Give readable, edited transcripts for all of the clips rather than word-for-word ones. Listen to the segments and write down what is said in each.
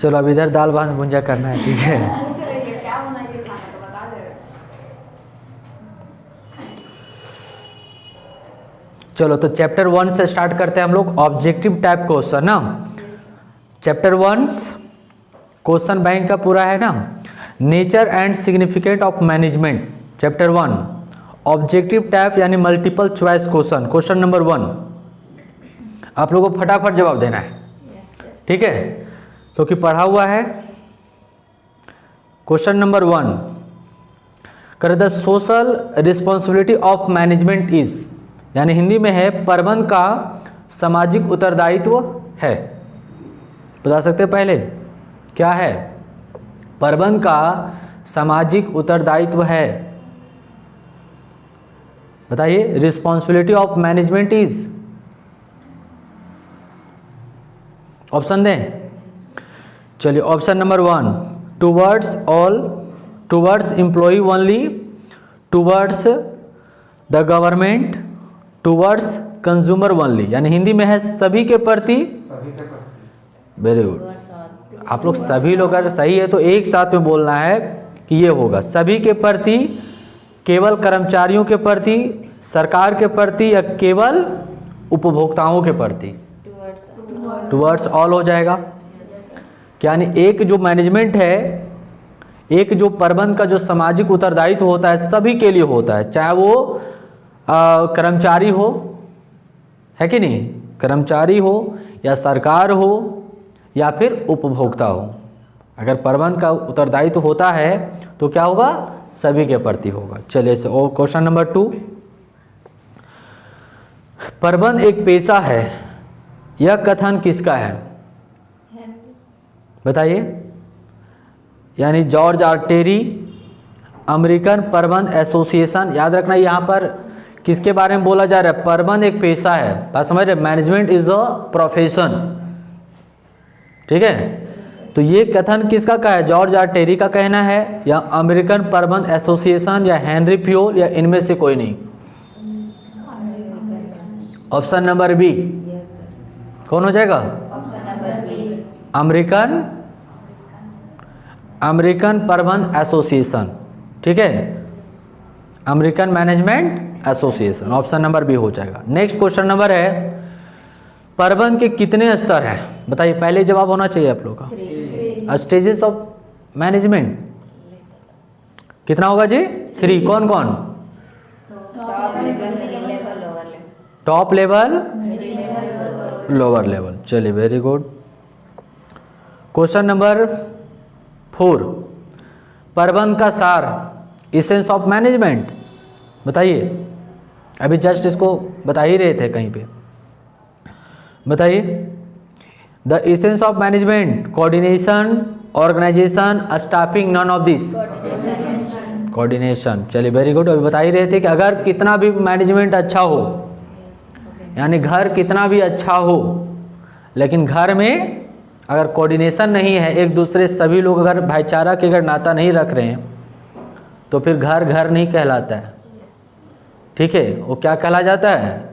चलो अब इधर दाल भात भुंजा करना है, ठीक है। क्या बनाइए खाना तो बता दे। चलो तो चैप्टर 1 से स्टार्ट करते हैं हम लोग, ऑब्जेक्टिव टाइप क्वेश्चन ना। चैप्टर 1 क्वेश्चन बैंक का पूरा है ना, nature and significant of management. Chapter 1 objective type यानी multiple choice question. Question number 1 आप लोगों को फटाफट जवाब देना है, ठीक है, क्योंकि पढ़ा हुआ है। क्वेश्चन नंबर 1 कर the social responsibility of management is, यानी हिंदी में है प्रबंधन का सामाजिक उत्तरदायित्व है। बता सकते हैं पहले क्या है? प्रबंधन का सामाजिक उत्तरदायित्व है। बताइए, responsibility of management is, option दें। चलिए option number 1 towards all, towards employ only, towards the government, towards consumer only, यानी हिंदी में है सभी के प्रति। वेरी गुड, आप लोग सभी लोग अगर सही है तो एक साथ में बोलना है कि ये होगा सभी के प्रति, केवल कर्मचारियों के प्रति, सरकार के प्रति, या केवल उपभोक्ताओं के प्रति। टूवर्ड्स ऑल हो जाएगा। यानी एक जो मैनेजमेंट है, एक जो प्रबंधन का जो सामाजिक उत्तरदायित्व होता है सभी के लिए होता है, चाहे वो कर्मचारी हो, है कि नहीं, कर्मचारी हो या सरकार हो या फिर उपभोक्ता हो। अगर प्रबंधन का उत्तरदायित्व होता है तो क्या होगा? सभी के प्रति होगा। चलिए से और क्वेश्चन नंबर 2, प्रबंधन एक पेशा है, यह कथन किसका है? बताइए। यानी जॉर्ज आर टेरी, अमेरिकन प्रबंधन एसोसिएशन। याद रखना यहाँ पर किसके बारे में बोला जा रहा है? प्रबंधन एक पेशा है, बात समझ रहे? मैनेजमेंट इज अ प्रोफेशन, ठीक है। तो ये कथन किसका का है? जॉर्ज आर टेरी का कहना है, या अमेरिकन प्रबंधन एसोसिएशन, या हेनरी फ्योल, या इनमें से कोई नहीं? ऑप्शन नंबर बी कौन हो जाएगा? अमेरिकन प्रबंधन एसोसिएशन, ठीक है, American management association, option number B हो जाएगा। नेक्स्ट क्वेश्चन नंबर है, प्रबंधन के कितने स्तर हैं? बताइए, पहले जवाब होना चाहिए आप लोगों का। स्टेजेस ऑफ मैनेजमेंट कितना होगा जी? 3। कौन कौन? Top level, lower level. चलिए वेरी गुड। क्वेश्चन नंबर 4 प्रबंधन का सार, इसेंस ऑफ मैनेजमेंट। बताइए, अभी जस्ट इसको बता ही रहे थे कहीं पे। बताइए, the essence of management, coordination, organisation, staffing, none of this. Coordination. चलिए वेरी गुड। अभी बता ही रहे थे कि अगर कितना भी मैनेजमेंट अच्छा हो, यानी घर कितना भी अच्छा हो, लेकिन घर में अगर कोऑर्डिनेशन नहीं है, एक दूसरे सभी लोग अगर भाईचारा के अगर नाता नहीं रख रहे हैं, तो फिर घर घर नहीं कहलाता है, ठीक है। वो क्या कहला जाता है?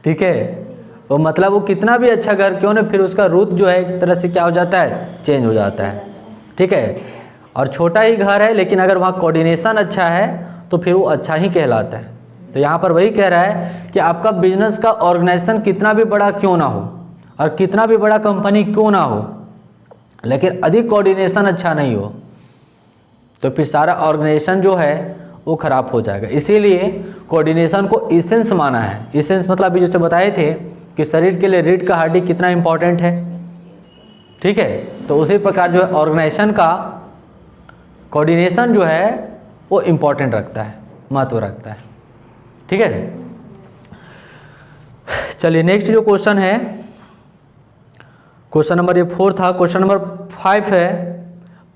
ठीक है, वो मतलब वो कितना भी अच्छा घर क्यों ना, फिर उसका रुत जो है एक तरह से क्या हो जाता है? चेंज हो जाता है, ठीक है। और छोटा ही घर है लेकिन अगर वहाँ कोऑर्डिनेशन अच्छा है तो फिर वो अच्छा ही कहलाता है। तो यहाँ पर वही कह रहा है कि आपका बिजनेस का ऑर्गेनाइजेशन कितना भी बड़ा क्यों ना हो और कितना भी बड़ा कंपनी क्यों ना हो, लेकिन अधिक कोऑर्डिनेशन अच्छा नहीं हो तो फिर सारा ऑर्गेनाइजेशन जो है वो खराब हो जाएगा। इसीलिए कोऑर्डिनेशन को इसेंस माना है। इसेंस मतलब अभी जैसे बताए थे कि शरीर के लिए रीढ़ का हड्डी कितना इंपॉर्टेंट है, ठीक है। तो उसी प्रकार जो है ऑर्गेनाइजेशन का कोऑर्डिनेशन जो है वो इम्पोर्टेंट रखता है, महत्व रखता है, ठीक है। चलिए नेक्स्ट जो क्वेश्चन है, क्वेश्चन नंबर ये 4 था। क्वेश्चन नंबर 5 है,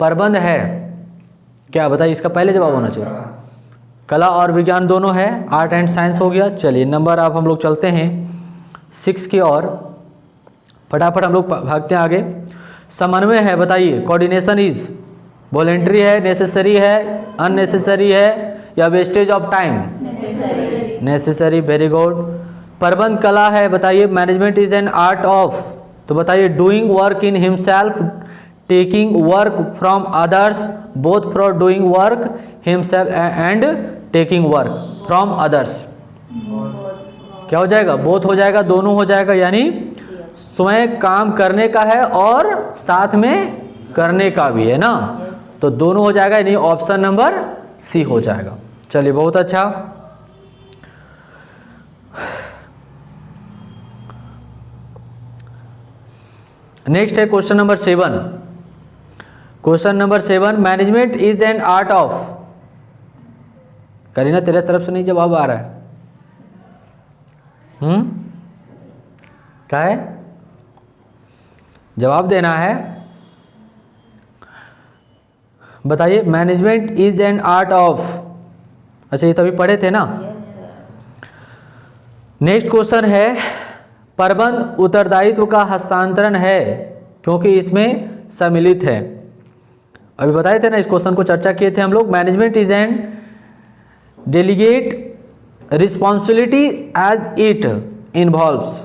प्रबंध है क्या? बताइए, इसका पहले जवाब होना चाहिए। कला और विज्ञान दोनों है, आर्ट एंड साइंस हो गया। चलिए नंबर आप हम लोग चलते हैं 6 की ओर, फटाफट हम लोग भागते हैं आगे। समन्वय है, बताइए, कोऑर्डिनेशन इज वॉलेंट्री है, नेसेसरी है, अननेसेसरी है, या wastage of time? Necessary. Very good. प्रबंध कला है, बताइए management is an art of, तो बताइए doing work in himself, taking work from others, both for doing work himself and taking work from others. क्या हो जाएगा? बोथ हो जाएगा, दोनों हो जाएगा, यानी स्वयं काम करने का है और साथ में करने का भी है ना, तो दोनों हो जाएगा, यानी ऑप्शन नंबर सी हो जाएगा। चलिए बहुत अच्छा। नेक्स्ट है question number 7। Question number 7, management is an art of, Kareena तेरे तरफ से नहीं जवाब आ रहा है। क्या है? जवाब देना है, बताइए management is an art of. अच्छा ये तभी पढ़े थे ना। नेक्स्ट क्वेश्चन है, प्रबंध उत्तरदायित्व का हस्तांतरण है क्योंकि इसमें सम्मिलित है। अभी बताए थे ना, इस क्वेश्चन को चर्चा किए थे हम लोग। Management is an delegate responsibility as it involves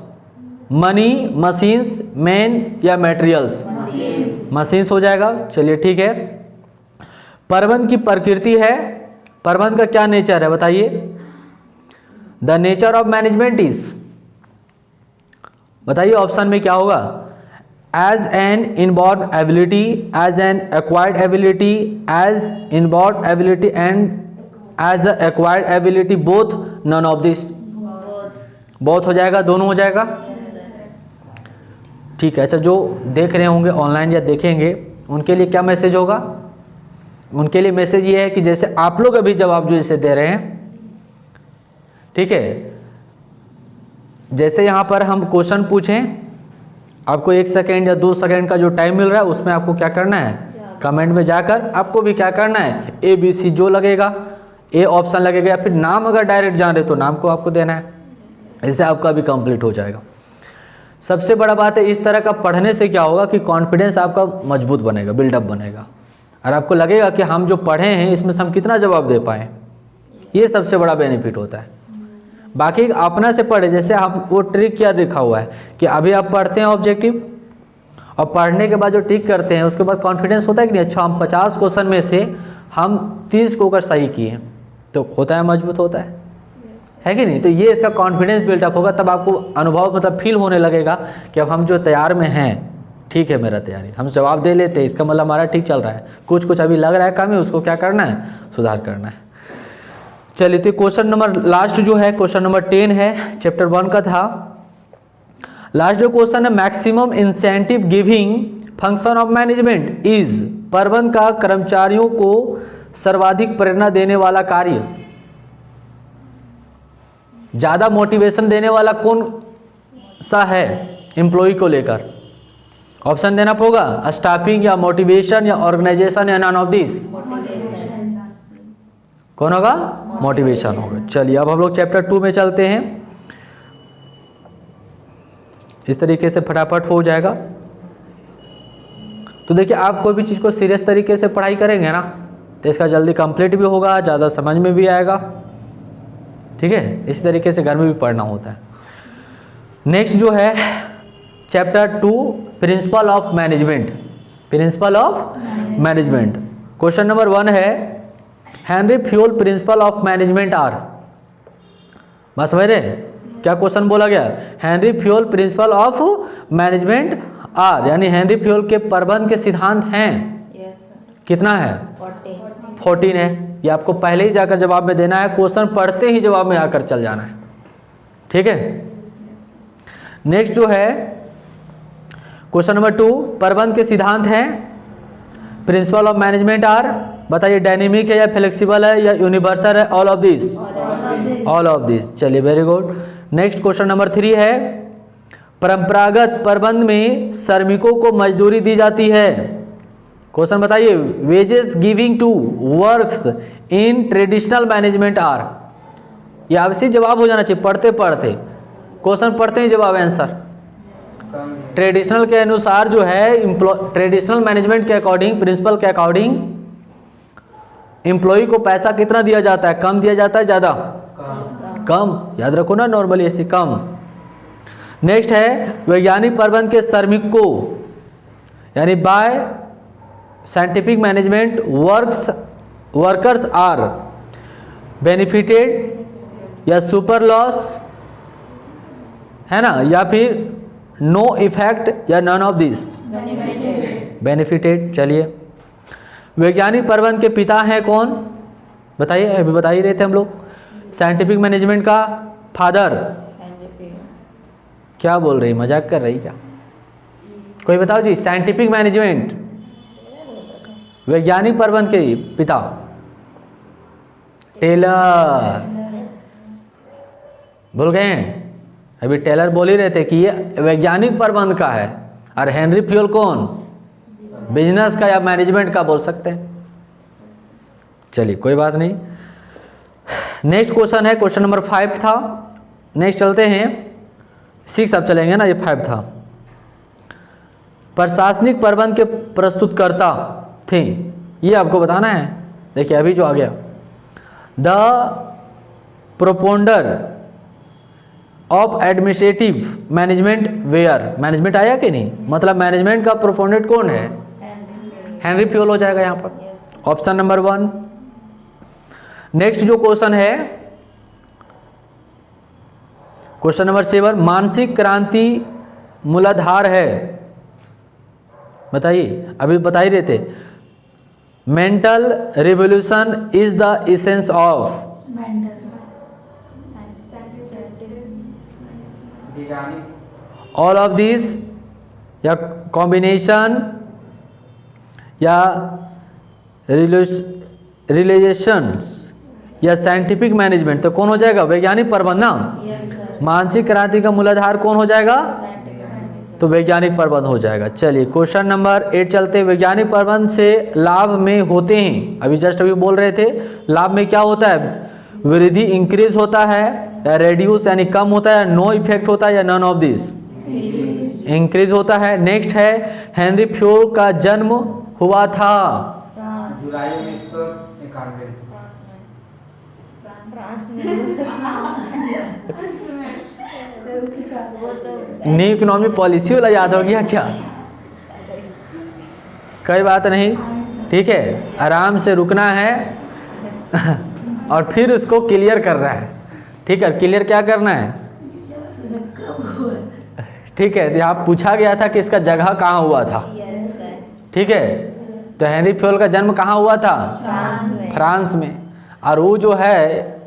money, machines, man या मटेरियल्स। मशीन्स हो जाएगा। चलिए ठीक है। प्रबंध की प्रकृति है, प्रबंध का क्या नेचर है बताइए। The nature of management is, बताइए ऑप्शन में क्या होगा। As an inborn ability, as an acquired ability, as inborn ability and as acquired ability, both, none of this. Both हो जाएगा, दोनों हो जाएगा। ठीक है। अच्छा जो देख रहे होंगे ऑनलाइन या देखेंगे उनके लिए क्या मैसेज होगा? उनके लिए मैसेज ये है कि जैसे आप लोग अभी जवाब जो इसे दे रहे हैं, ठीक है, जैसे यहाँ पर हम क्वेश्चन पूछें, आपको 1 सेकेंड या 2 सेकेंड का जो टाइम मिल रहा है उसमें आपको क्या करना है, कमेंट में जाकर आपको भी क्या करना है, ABC जो लगेगा, ए ऑप्शन लगेगा, या फिर नाम अगर डायरेक्ट जान रहे तो नाम को आपको देना है। इससे आपका भी कंप्लीट हो जाएगा। सबसे बड़ा बात है, इस तरह का पढ़ने से क्या होगा कि कॉन्फिडेंस आपका मजबूत बनेगा, बिल्डअप बनेगा, और आपको लगेगा कि हम जो पढ़े हैं इसमें से हम कितना जवाब दे पाए। ये सबसे बड़ा बेनिफिट होता है। बाकी अपना से पढ़े, जैसे आप वो ट्रिक क्या लिखा हुआ है कि अभी आप पढ़ते हैं ऑब्जेक्टिव और पढ़ने के बाद जो टिक करते हैं उसके बाद कॉन्फिडेंस होता है कि नहीं, अच्छा हम 50 क्वेश्चन में से हम 30 को अगर सही किए तो होता है, मजबूत होता है कि नहीं। तो ये इसका कॉन्फिडेंस बिल्डअप होगा, तब आपको अनुभव मतलब फील होने लगेगा कि अब हम जो तैयार में हैं, ठीक है मेरा तैयारी, हम जवाब दे लेते हैं, इसका मतलब हमारा ठीक चल रहा है। कुछ कुछ अभी लग रहा है कमी, उसको क्या करना है, सुधार करना है। चलिए तो क्वेश्चन नंबर लास्ट जो है क्वेश्चन नंबर 10 है, चैप्टर 1 का था। लास्ट जो क्वेश्चन है, maximum incentive giving function of management is, प्रबंध का कर्मचारियों को सर्वाधिक प्रेरणा देने वाला कार्य, ज्यादा मोटिवेशन देने वाला कौन सा है एम्प्लॉय को लेकर। ऑप्शन देना होगा, स्टाफिंग या मोटिवेशन या ऑर्गेनाइजेशन या नन ऑफ दिस। कौन होगा? मोटिवेशन होगा। चलिए अब हम लोग चैप्टर 2 में चलते हैं। इस तरीके से फटाफट हो जाएगा। तो देखिए आप कोई भी चीज़ को सीरियस तरीके से पढ़ाई करेंगे ना तो इसका जल्दी कंप्लीट भी होगा, ज़्यादा समझ में भी आएगा, ठीक है। इसी तरीके से घर में भी पढ़ना होता है। नेक्स्ट जो है chapter 2, principle of management. Principle of management question number 1 है, Henry Fayol principle of management are. बस समझ रहे क्या क्वेश्चन बोला गया? Henry Fayol principle of management are, यानी हेनरी फ्यूल के प्रबंध के सिद्धांत हैं। कितना है? 14 है। ये आपको पहले ही जाकर जवाब में देना है, क्वेश्चन पढ़ते ही जवाब में आकर चल जाना है, ठीक है। नेक्स्ट जो है क्वेश्चन नंबर 2, प्रबंध के सिद्धांत हैं। प्रिंसिपल ऑफ मैनेजमेंट आर, बताइए डायनेमिक है या फ्लेक्सिबल है या यूनिवर्सल है, all of this. All of this. चलिए very good. Next question number 3 है, परंपरागत प्रबंध में श्रमिकों को मजदूरी दी जाती है। क्वेश्चन बताइए, wages giving to works in traditional management are. ये आपसे जवाब हो जाना चाहिए पढ़ते पढ़ते, क्वेश्चन पढ़ते ही जवाब आंसर। ट्रेडिशनल के अनुसार जो है, ट्रेडिशनल मैनेजमेंट के अकॉर्डिंग, प्रिंसिपल के अकॉर्डिंग एम्प्लॉय को पैसा कितना दिया जाता है? कम दिया जाता है, ज़्यादा? कम, याद रखो ना, नॉर्मली ऐसे कम। नेक्स्ट है वैज्ञानिक प्रबंध के श्रमिक को, यानी by scientific management workers are benefited या सुपर लॉस, है ना, या फिर नो इफेक्ट या नन ऑफ दिस, बेनिफिटेड। चलिए, वैज्ञानिक प्रबंध के पिता हैं कौन, बताइए, अभी बता ही रहे थे हम लोग। साइंटिफिक मैनेजमेंट का फादर, क्या बोल रही, मजाक कर रही क्या, कोई बताओ जी। साइंटिफिक मैनेजमेंट, वैज्ञानिक प्रबंध के पिता टेलर, भूल गए हैं, अभी टेलर बोल ही रहे थे कि ये वैज्ञानिक प्रबंध का है, और हेनरी फ्यूल कौन, बिजनेस का या मैनेजमेंट का बोल सकते हैं। चलिए कोई बात नहीं। नेक्स्ट क्वेश्चन है, क्वेश्चन नंबर 5 था। नेक्स्ट चलते हैं 6, अब चलेंगे ना, ये 5 था। प्रशासनिक प्रबंध के प्रस्तुतकर्ता थे, ये आपको बताना है। देखिए अभी जो आ गया, the propounder of administrative management were, management आया कि नहीं, मतलब मैनेजमेंट का प्रोपोनेंट कौन है, हेनरी फ्यूल हो जाएगा यहाँ पर, ऑप्शन नंबर 1। नेक्स्ट जो क्वेश्चन है, क्वेश्चन नंबर 7, मानसिक क्रांति मूलाधार है, बताइए, अभी बता ही रहे थे। Mental revolution is the essence of, all of this, या कॉम्बिनेशन, या रिलेशंस, या साइंटिफिक मैनेजमेंट, तो कौन हो जाएगा, वैज्ञानिक प्रबंध ना। मानसिक क्रांति का मूलाधार कौन हो जाएगा, तो वैज्ञानिक प्रबंध हो जाएगा। चलिए क्वेश्चन नंबर 8 चलते। वैज्ञानिक प्रबंध से लाभ में होते हैं, अभी जस्ट अभी बोल रहे थे, लाभ में क्या होता है, वृद्धि इंक्रीज होता है, या रेड्यूस यानी कम होता है, नो इफेक्ट होता है, या नन ऑफ दिस, इंक्रीज होता है। नेक्स्ट है, हेनरी फ्यूल का जन्म हुआ था जुलाई 1991 न्यू इकोनॉमिक पॉलिसी वाला याद हो गया क्या, कोई बात नहीं, ठीक है, आराम से रुकना है और फिर उसको क्लियर कर रहा है, ठीक है, क्लियर क्या करना है, ठीक है। तो यहाँ पूछा गया था कि इसका जगह कहाँ हुआ था, ठीक है, तो हेनरी फ्यूल का जन्म कहाँ हुआ था, फ्रांस में, और वो जो है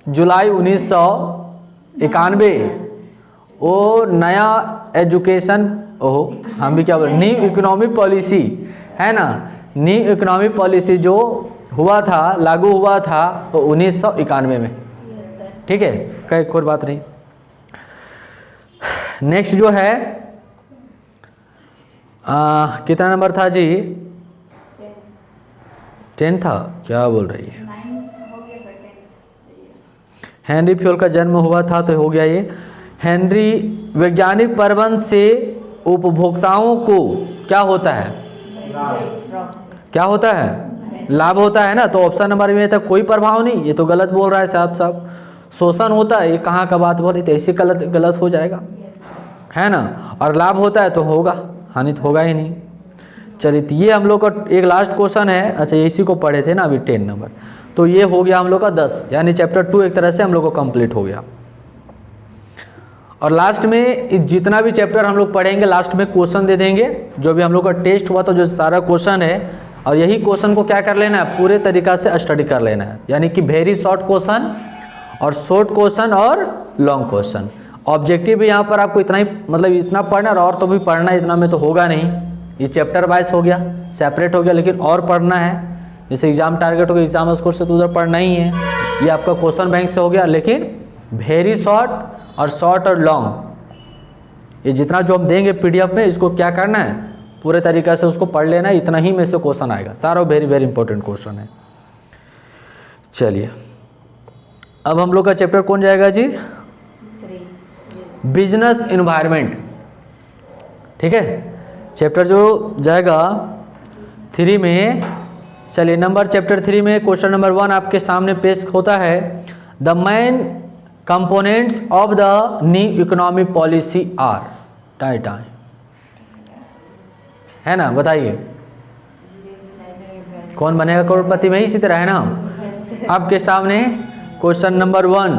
जुलाई 1991, वो नया एजुकेशन, ओहो हम भी क्या बोल, न्यू इकोनॉमिक पॉलिसी है ना, न्यू इकोनॉमिक पॉलिसी जो हुआ था, लागू हुआ था तो 1991 में, ठीक है, कोई बात नहीं। नेक्स्ट जो है कितना नंबर था जी, 10 था, क्या बोल रही है, हेनरी फ्यूल का जन्म हुआ था तो हो गया ये। हेनरी, वैज्ञानिक प्रबंध से उपभोक्ताओं को क्या होता है, क्या होता है, लाभ होता है ना, तो ऑप्शन नंबर में था कोई प्रभाव नहीं, ये तो गलत बोल रहा है साहब साहब, शोषण होता है, ये कहाँ का बात बोल रही थी, ऐसे गलत हो जाएगा, है ना, और लाभ होता है तो होगा, हानि तो होगा ही नहीं। चलिए तो ये हम लोग का एक लास्ट क्वेश्चन है, अच्छा इसी को पढ़े थे ना अभी 10 नंबर, तो ये हो गया हम लोग का 10, यानी चैप्टर 2 एक तरह से हम लोग को कंप्लीट हो गया। और लास्ट में जितना भी चैप्टर हम लोग पढ़ेंगे लास्ट में क्वेश्चन दे देंगे, जो भी हम लोग का टेस्ट हुआ तो जो सारा क्वेश्चन है, और यही क्वेश्चन को क्या कर लेना है, पूरे तरीक़ा से स्टडी कर लेना है, यानी कि वेरी शॉर्ट क्वेश्चन और शॉर्ट क्वेश्चन और लॉन्ग क्वेश्चन। ऑब्जेक्टिव भी यहाँ पर आपको इतना ही, मतलब इतना पढ़ना और तो भी पढ़ना, इतना में तो होगा नहीं, ये चैप्टर वाइज हो गया, सेपरेट हो गया, लेकिन और पढ़ना है, जैसे एग्जाम टारगेट हो गया, एग्जाम स्कोर से तो उधर पढ़ना ही है, ये आपका क्वेश्चन बैंक से हो गया, लेकिन वेरी शॉर्ट और लॉन्ग, ये जितना जो हम देंगे PDF में, इसको क्या करना है, पूरे तरीक़े से उसको पढ़ लेना है, इतना ही में से क्वेश्चन आएगा, सारा वेरी वेरी इंपॉर्टेंट क्वेश्चन है। चलिए अब हम लोग का चैप्टर कौन जाएगा जी, बिजनेस इन्वायरमेंट, ठीक है, चैप्टर जो जाएगा 3 में। चलिए चैप्टर 3 में क्वेश्चन नंबर 1 आपके सामने पेश होता है, the main components of the new economic policy are time है ना, बताइए कौन बनेगा करोड़पति में, इसी तरह है ना। आपके सामने क्वेश्चन नंबर 1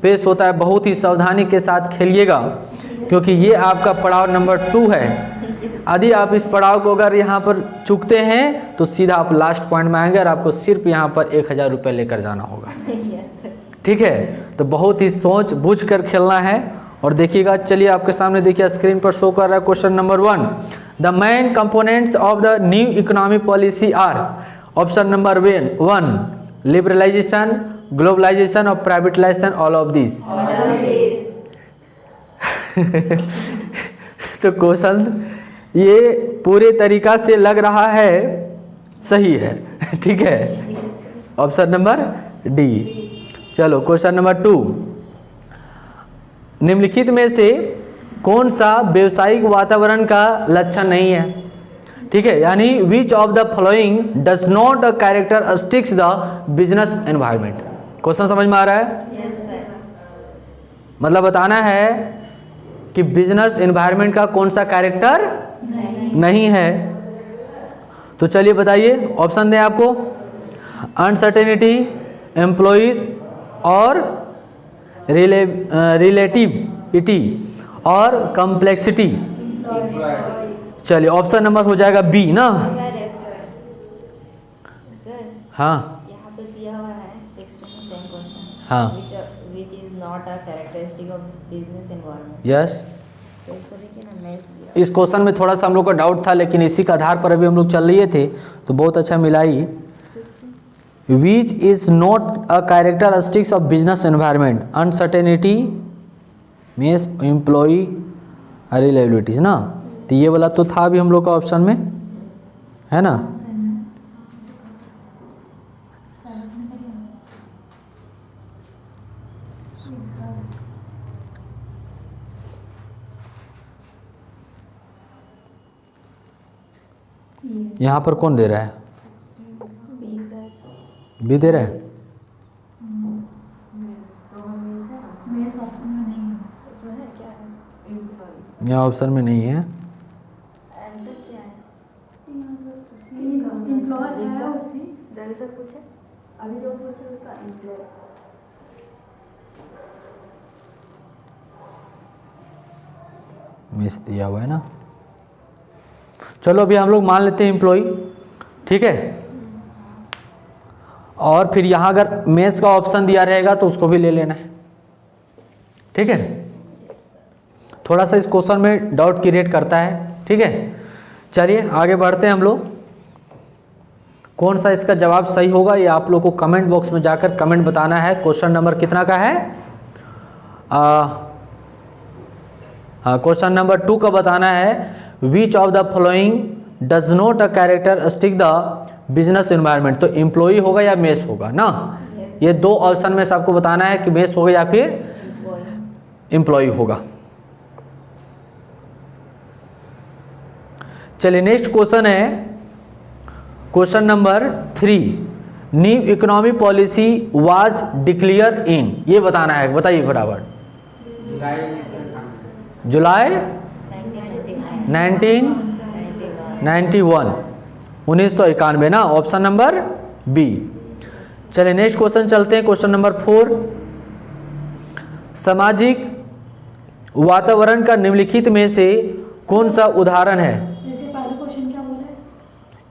पेश होता है, बहुत ही सावधानी के साथ खेलिएगा क्योंकि ये आपका पड़ाव नंबर 2 है। यदि आप इस पड़ाव को अगर यहाँ पर चूकते हैं तो सीधा आप लास्ट पॉइंट में आएंगे और आपको सिर्फ यहाँ पर 1000 रुपये लेकर जाना होगा। ठीक है, तो बहुत ही सोच बूझ कर खेलना है और देखिएगा। चलिए आपके सामने देखिए स्क्रीन पर शो कर रहा है question number 1, the main components of the new economic policy are. Option number 1 liberalisation, globalisation और प्राइवेटाइजेशन, ऑल ऑफ दिस। तो क्वेश्चन ये पूरे तरीका से लग रहा है सही है। ठीक है, ऑप्शन नंबर डी। चलो क्वेश्चन नंबर 2, निम्नलिखित में से कौन सा व्यवसायिक वातावरण का लक्षण नहीं है। ठीक है, यानी विच of the following does not a characteristics the business environment. Question समझ में आ रहा है? मतलब बताना है कि बिजनेस एनवायरनमेंट का कौन सा कैरेक्टर नहीं है। तो चलिए बताइए, ऑप्शन दें आपको, अनसर्टेनिटी, एम्प्लॉइज और रिलेटिविटी और कॉम्प्लेक्सिटी। चलिए ऑप्शन नंबर हो जाएगा बी ना। सर हाँ यहाँ पे दिया हुआ है 16 सेम क्वेश्चन, हाँ। which is not a characteristic of business environment। Yes, तो इसको देखिए ना, मैं दिया इस क्वेश्चन में थोड़ा सा हम लोग का डाउट था, लेकिन इसी के आधार पर अभी हम लोग चल रहे थे तो बहुत अच्छा मिला ही। Which is not a characteristics of business environment, uncertainty means employee reliabilities ना। तो ये वाला तो था अभी हम लोग का ऑप्शन में, है ना। यहाँ पर कौन दे रहा है? बी दे रहा है। यहाँ ऑप्शन में नहीं है। आंसर क्या है? रवि सर पूछे, अभी जो पूछे उसका एम्प्लॉय। मिस दिया हुआ है ना। चलो अभी हम लोग मान लेते हैं एम्प्लॉय, ठीक है। और फिर यहाँ अगर मेस का ऑप्शन दिया रहेगा तो उसको भी ले लेना है, ठीक है। थोड़ा सा इस क्वेश्चन में डाउट क्रिएट करता है, ठीक है। चलिए आगे बढ़ते हैं हम लोग। कौन सा इसका जवाब सही होगा ये आप लोग को कमेंट बॉक्स में जाकर कमेंट बताना है। क्वेश्चन नंबर कितना का है? क्वेश्चन नंबर 2 का बताना है, विच of the following does not a characteristic the business environment. तो एम्प्लॉई होगा या मेस होगा ना। ये दो ऑप्शन में से आपको बताना है कि मेस होगा या फिर एम्प्लॉई होगा। चलिए नेक्स्ट क्वेश्चन है question number 3, new economic policy was declare in. ये बताना है, बताइए फटाफट। जुलाई 1991, 1991 ना, ऑप्शन नंबर बी। चलिए नेक्स्ट क्वेश्चन चलते हैं, क्वेश्चन नंबर 4, सामाजिक वातावरण का निम्नलिखित में से कौन सा उदाहरण है?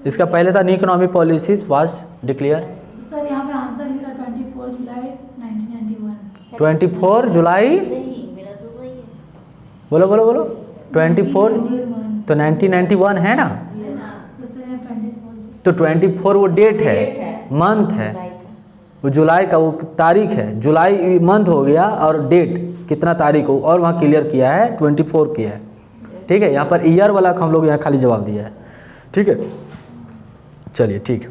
इसका पहले था new economic policies was declare. Sir यहाँ पे आंसर लिखा 24 जुलाई 1991। 24 जुलाई, नहीं, मेरा तो सही है। बोलो बोलो बोलो, 24 तो 1991 है ना। तो सर 24। तो 24 वो डेट है, मंथ है, वो जुलाई का वो तारीख है। जुलाई मंथ हो गया और डेट कितना तारीख हो, और वहाँ क्लियर किया है 24 किया है, ठीक है। यहाँ पर ईयर वाला हम लोग यहाँ खाली जवाब दिया है, ठीक है। चलिए ठीक है।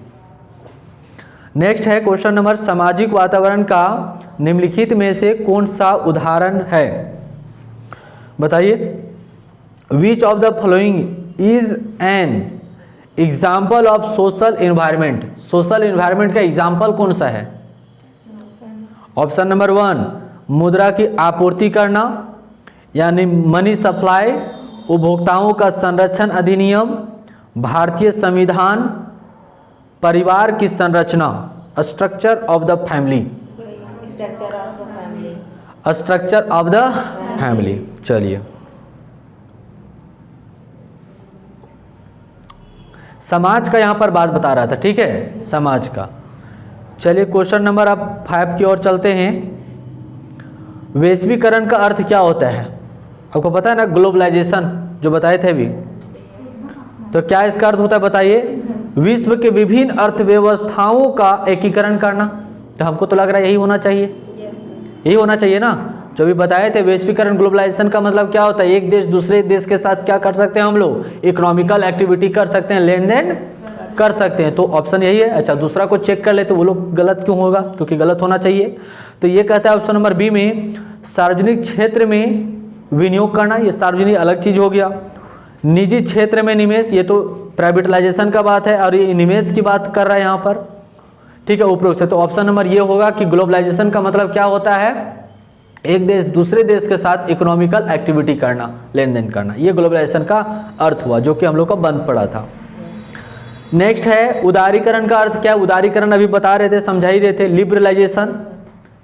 नेक्स्ट है क्वेश्चन नंबर, सामाजिक वातावरण का निम्नलिखित में से कौन सा उदाहरण है? बताइए। विच of the following is an example of social environment. Social environment का एग्जाम्पल कौन सा है? ऑप्शन नंबर 1 मुद्रा की आपूर्ति करना, यानी मनी सप्लाई, उपभोक्ताओं का संरक्षण अधिनियम, भारतीय संविधान, परिवार की संरचना, structure of the family, structure of the family, structure of the family. चलिए, समाज का यहां पर बात बता रहा था, ठीक है, समाज का। चलिए क्वेश्चन नंबर अब 5 की ओर चलते हैं। वैश्वीकरण का अर्थ क्या होता है? आपको पता है ना, ग्लोबलाइजेशन जो बताए थे अभी, तो क्या इसका अर्थ होता है बताइए? विश्व के विभिन्न अर्थव्यवस्थाओं का एकीकरण करना। तो हमको तो लग रहा है यही होना चाहिए, यही होना चाहिए ना, जो भी बताए थे। वैश्वीकरण, ग्लोबलाइजेशन का मतलब क्या होता है? एक देश दूसरे देश के साथ क्या कर सकते हैं हम लोग? इकोनॉमिकल एक्टिविटी कर सकते हैं, लेन देन कर सकते हैं। तो ऑप्शन यही है। अच्छा, दूसरा को चेक कर ले तो वो लोग गलत क्यों होगा? क्योंकि गलत होना चाहिए। तो ये कहता है ऑप्शन नंबर बी में सार्वजनिक क्षेत्र में विनियोग करना, ये सार्वजनिक अलग चीज हो गया। निजी क्षेत्र में निवेश, ये तो प्राइवेटाइजेशन का बात है, और ये निवेश की बात कर रहा है यहाँ पर, ठीक है, उपरोक्त से। तो ऑप्शन नंबर ये होगा कि ग्लोबलाइजेशन का मतलब क्या होता है? एक देश दूसरे देश के साथ इकोनॉमिकल एक्टिविटी करना, लेन देन करना, ये ग्लोबलाइजेशन का अर्थ हुआ, जो कि हम लोग का बंद पड़ा था। नेक्स्ट है उदारीकरण का अर्थ क्या है? उदारीकरण अभी बता रहे थे, समझा ही रहे थे, लिबरलाइजेशन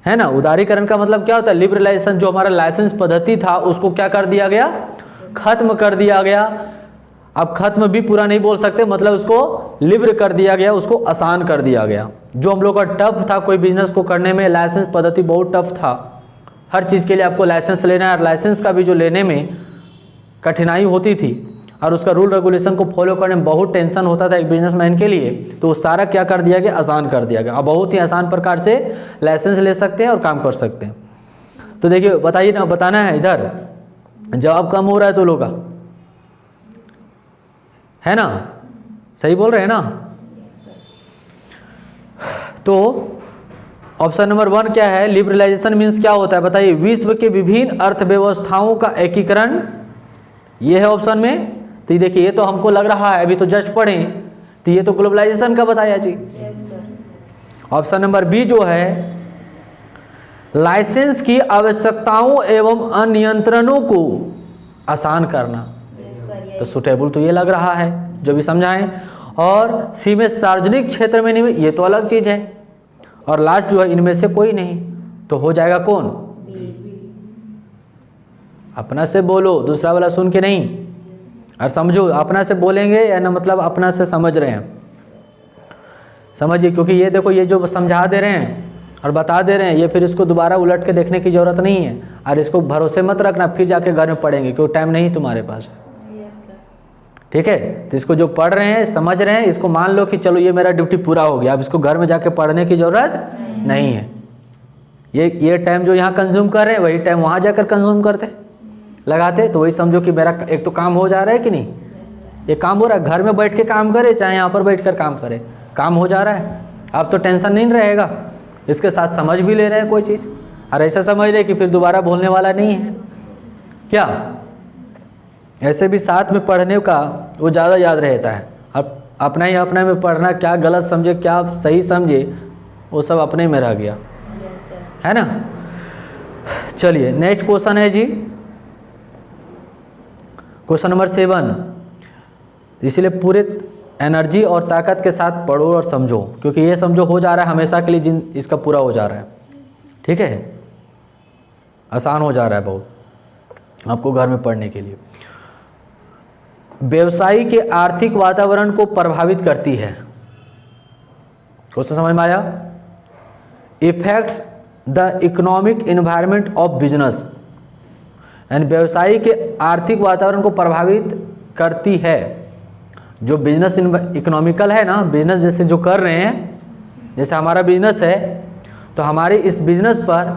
है ना। उदारीकरण का मतलब क्या होता है? लिबरलाइजेशन, जो हमारा लाइसेंस पद्धति था उसको क्या कर दिया गया? खत्म कर दिया गया। अब खत्म भी पूरा नहीं बोल सकते, मतलब उसको लिबर कर दिया गया, उसको आसान कर दिया गया। जो हम लोग का टफ था कोई बिजनेस को करने में, लाइसेंस पद्धति बहुत टफ था। हर चीज़ के लिए आपको लाइसेंस लेना है, और लाइसेंस का भी जो लेने में कठिनाई होती थी, और उसका रूल रेगुलेशन को फॉलो करने में बहुत टेंशन होता था एक बिजनेसमैन के लिए। तो वो सारा क्या कर दिया गया? आसान कर दिया गया। अब बहुत ही आसान प्रकार से लाइसेंस ले सकते हैं और काम कर सकते हैं। तो देखिए, बताइए ना, बताना है इधर। जवाब कम हो रहा है तो लोग का है ना, सही बोल रहे हैं ना। तो ऑप्शन नंबर 1 क्या है? लिबरलाइजेशन मीन्स क्या होता है बताइए? विश्व के विभिन्न अर्थव्यवस्थाओं का एकीकरण, ये है ऑप्शन में। तो देखिए, ये तो हमको लग रहा है, अभी तो जस्ट पढ़े, तो ये तो ग्लोबलाइजेशन का बताया जी। ऑप्शन नंबर बी जो है, लाइसेंस की आवश्यकताओं एवं अनियंत्रणों को आसान करना। तो सुटेबल तो ये लग रहा है जो भी समझाएं। और सी में सार्वजनिक क्षेत्र में निवेश, ये तो अलग चीज है। और लास्ट जो है, इनमें से कोई नहीं, तो हो जाएगा कौन? अपना से बोलो, दूसरा वाला सुन के नहीं, और समझो। अपना से बोलेंगे या ना, मतलब अपना से समझ रहे हैं, समझिए। क्योंकि ये देखो, ये जो समझा दे रहे हैं और बता दे रहे हैं, ये फिर इसको दोबारा उलट के देखने की जरूरत नहीं है। और इसको भरोसे मत रखना फिर जाके घर में पढ़ेंगे, क्योंकि टाइम नहीं तुम्हारे पास, ठीक है। तो इसको जो पढ़ रहे हैं, समझ रहे हैं, इसको मान लो कि चलो ये मेरा ड्यूटी पूरा हो गया, अब इसको घर में जाके पढ़ने की जरूरत नहीं है। ये टाइम जो यहाँ कंज्यूम कर रहे हैं, वही टाइम वहाँ जाकर कंज्यूम करते लगाते। तो वही समझो कि मेरा एक तो काम हो जा रहा है कि नहीं, ये काम हो रहा है। घर में बैठ के काम करे चाहे यहाँ पर बैठ कर काम करे, काम हो जा रहा है। अब तो टेंशन नहीं रहेगा, इसके साथ समझ भी ले रहे हैं कोई चीज़, और ऐसा समझ रहे कि फिर दोबारा बोलने वाला नहीं है क्या। ऐसे भी साथ में पढ़ने का वो ज़्यादा याद रहता है। अब अपना ही अपने में पढ़ना, क्या गलत समझे क्या सही समझे, वो सब अपने में रह गया, है ना। चलिए नेक्स्ट क्वेश्चन है जी, क्वेश्चन नंबर 7। इसलिए पूरे एनर्जी और ताकत के साथ पढ़ो और समझो, क्योंकि ये समझो हो जा रहा है हमेशा के लिए, इसका पूरा हो जा रहा है, ठीक है। आसान हो जा रहा है बहुत आपको घर में पढ़ने के लिए। व्यवसायी के आर्थिक वातावरण को प्रभावित करती है। क्वेश्चन समझ में आया? Effects the economic environment of business, यानी व्यवसायी के आर्थिक वातावरण को प्रभावित करती है। जो बिजनेस इकोनॉमिकल है ना, बिजनेस जैसे जो कर रहे हैं, जैसे हमारा बिजनेस है, तो हमारे इस बिजनेस पर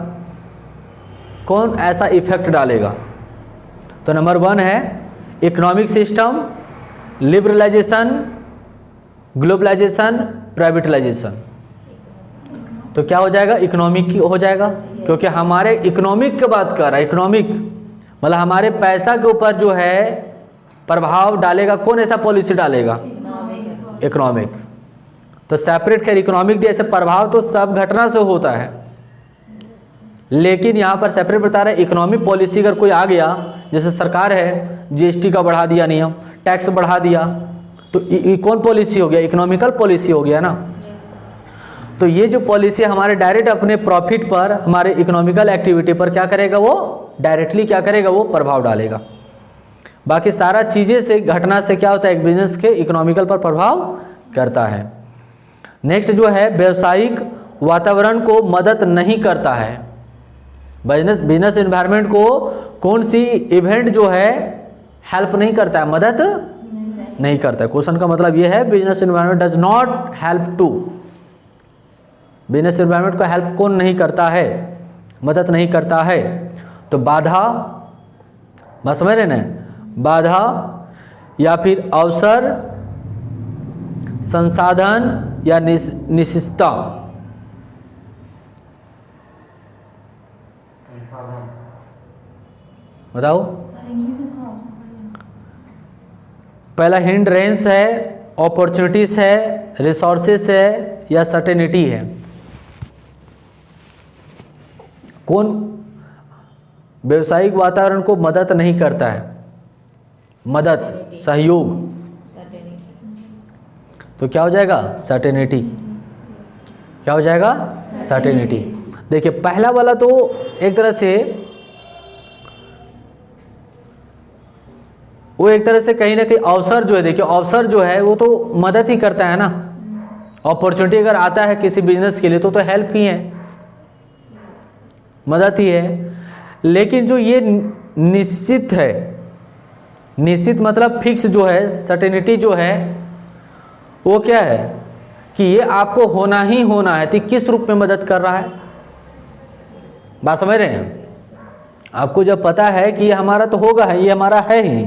कौन ऐसा इफेक्ट डालेगा? तो नंबर 1 है economic system, liberalisation, globalisation, privatisation. तो क्या हो जाएगा? इकोनॉमिक की हो जाएगा, क्योंकि हमारे इकोनॉमिक की बात कर रहा है। इकोनॉमिक मतलब हमारे पैसा के ऊपर जो है प्रभाव डालेगा, कौन ऐसा पॉलिसी डालेगा? इकोनॉमिक। तो सेपरेट कर इकोनॉमिक दिया, ऐसे प्रभाव तो सब घटना से होता है, लेकिन यहाँ पर सेपरेट बता रहा है इकोनॉमिक पॉलिसी अगर कोई आ गया, जैसे सरकार है जीएसटी का बढ़ा दिया नियम, टैक्स बढ़ा दिया, तो कौन पॉलिसी हो गया? इकोनॉमिकल पॉलिसी हो गया ना। तो ये जो पॉलिसी हमारे डायरेक्ट अपने प्रॉफिट पर, हमारे इकोनॉमिकल एक्टिविटी पर क्या करेगा? वो डायरेक्टली क्या करेगा? वो प्रभाव डालेगा। बाकी सारा चीज़ें से, घटना से क्या होता है? एक बिजनेस के इकोनॉमिकल पर प्रभाव करता है। नेक्स्ट जो है व्यवसायिक वातावरण को मदद नहीं करता है। बिजनेस एनवायरनमेंट को कौन सी इवेंट जो है हेल्प नहीं करता है, मदद नहीं करता है। क्वेश्चन का मतलब ये है business environment does not help to. Business environment को हेल्प कौन नहीं करता है? मदद नहीं करता है। तो बाधा, बस समझ रहे ना, बाधा या फिर अवसर, संसाधन या निशिष्टता। संसाधन। बताओ। इंग्लिश में थोड़ा ऑप्शन पढ़िए। पहला हिंड्रेंस है, अपॉर्चुनिटीज है, रिसोर्सेस है या सर्टेनिटी है। कौन व्यवसायिक वातावरण को मदद नहीं करता है? मदद, सहयोग, तो क्या हो जाएगा? सर्टेनिटी। क्या हो जाएगा? सर्टेनिटी। देखिए पहला वाला तो एक तरह से, वो एक तरह से कहीं ना कहीं अवसर जो है, देखिए अवसर जो है वो तो मदद ही करता है ना। अपॉर्चुनिटी अगर आता है किसी बिजनेस के लिए तो हेल्प ही है, मदद ही है। लेकिन जो ये निश्चित है, निश्चित मतलब फिक्स जो है, सर्टेनिटी जो है वो क्या है कि ये आपको होना ही होना है। तो किस रूप में मदद कर रहा है? बात समझ रहे हैं? आपको जब पता है कि ये हमारा तो होगा है, ये हमारा है ही,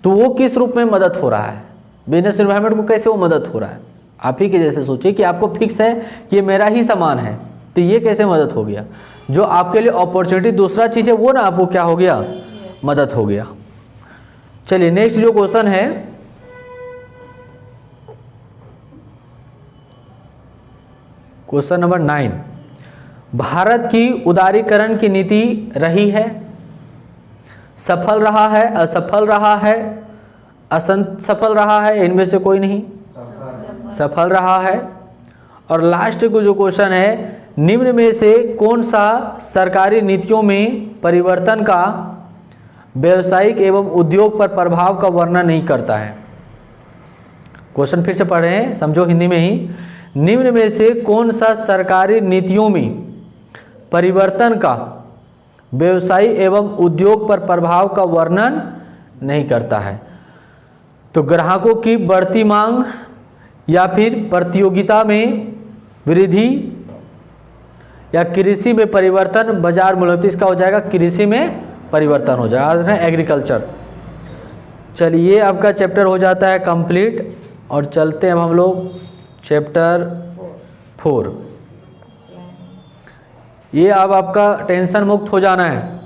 तो वो किस रूप में मदद हो रहा है? बिजनेस एनवायरनमेंट को कैसे वो मदद हो रहा है? आप ही के जैसे सोचिए कि आपको फिक्स है कि ये मेरा ही सामान है, तो ये कैसे मदद हो गया? जो आपके लिए अपॉर्चुनिटी दूसरा चीज़ है वो ना आपको क्या हो गया? मदद हो गया। चलिए नेक्स्ट जो क्वेश्चन है, क्वेश्चन नंबर 9, भारत की उदारीकरण की नीति रही है, सफल रहा है, असफल रहा है, असफल रहा है, इनमें से कोई नहीं, सफल रहा है। और लास्ट को जो क्वेश्चन है, निम्न में से कौन सा सरकारी नीतियों में परिवर्तन का व्यवसायिक एवं उद्योग पर प्रभाव का वर्णन नहीं करता है? क्वेश्चन फिर से पढ़ रहे हैं, समझो हिंदी में ही। निम्न में से कौन सा सरकारी नीतियों में परिवर्तन का व्यवसायी एवं उद्योग पर प्रभाव का वर्णन नहीं करता है? तो ग्राहकों की बढ़ती मांग या फिर प्रतियोगिता में वृद्धि या कृषि में परिवर्तन, बाजार मूल्य। तो इसका हो जाएगा कृषि में परिवर्तन हो जाएगा, एग्रीकल्चर। चलिए आपका चैप्टर हो जाता है कंप्लीट और चलते हैं हम लोग चैप्टर 4। ये अब आपका टेंशन मुक्त हो जाना है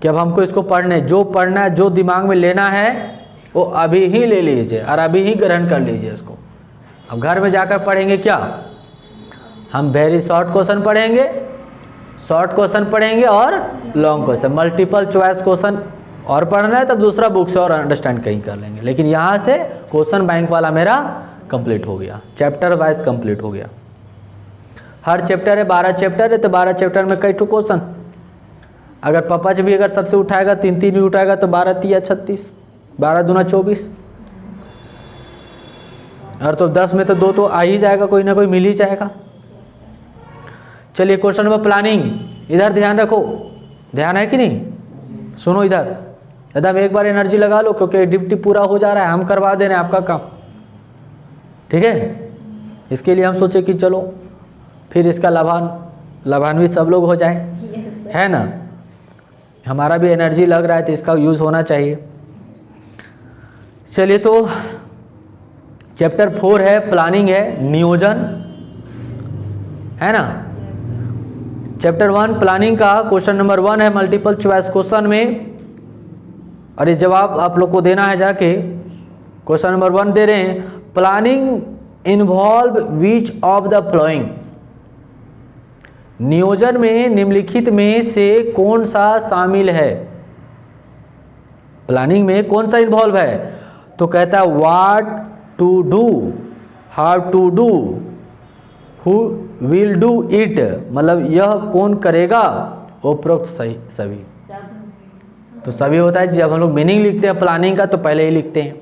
कि अब हमको इसको पढ़ने, जो पढ़ना है, जो दिमाग में लेना है वो अभी ही ले लीजिए और अभी ही ग्रहण कर लीजिए इसको। अब घर में जाकर पढ़ेंगे क्या? हम वेरी शॉर्ट क्वेश्चन पढ़ेंगे, शॉर्ट क्वेश्चन पढ़ेंगे और long question, multiple choice question और पढ़ना है तब दूसरा बुक से और अंडरस्टैंड कहीं कर लेंगे। लेकिन यहाँ से क्वेश्चन बैंक वाला मेरा कंप्लीट हो गया, चैप्टर वाइज कंप्लीट हो गया। हर चैप्टर है, 12 चैप्टर है, तो 12 चैप्टर में कई ठो क्वेश्चन। अगर पपाच भी अगर सबसे उठाएगा, 3-3 भी उठाएगा तो 12 3 36, 12 दूना 24, और तो 10 में तो 2 तो आ ही जाएगा, कोई ना कोई मिल ही जाएगा। चलिए क्वेश्चन नंबर प्लानिंग, इधर ध्यान रखो, ध्यान है कि नहीं? सुनो इधर, एकदम एक बार एनर्जी लगा लो क्योंकि ड्यूटी पूरा हो जा रहा है, हम करवा दे रहे हैं आपका काम, ठीक है? इसके लिए हम सोचे कि चलो फिर इसका लाभान्वित सब लोग हो जाए, है ना? हमारा भी एनर्जी लग रहा है तो इसका यूज़ होना चाहिए। चलिए तो चैप्टर 4 है, प्लानिंग है, नियोजन, है ना? चैप्टर 1 प्लानिंग का क्वेश्चन नंबर 1 है मल्टीपल चॉइस क्वेश्चन में, और ये जवाब आप लोग को देना है जाके। क्वेश्चन नंबर 1 दे रहे हैं, planning involve which of the flowing. नियोजन में निम्नलिखित में से कौन सा शामिल है? प्लानिंग में कौन सा इन्वॉल्व है? तो कहता है what to do, how to do, who will do it, मतलब यह कौन करेगा, उपरोक्त सही सभी। तो सभी होता है जब हम लोग मीनिंग लिखते हैं प्लानिंग का तो पहले ही लिखते हैं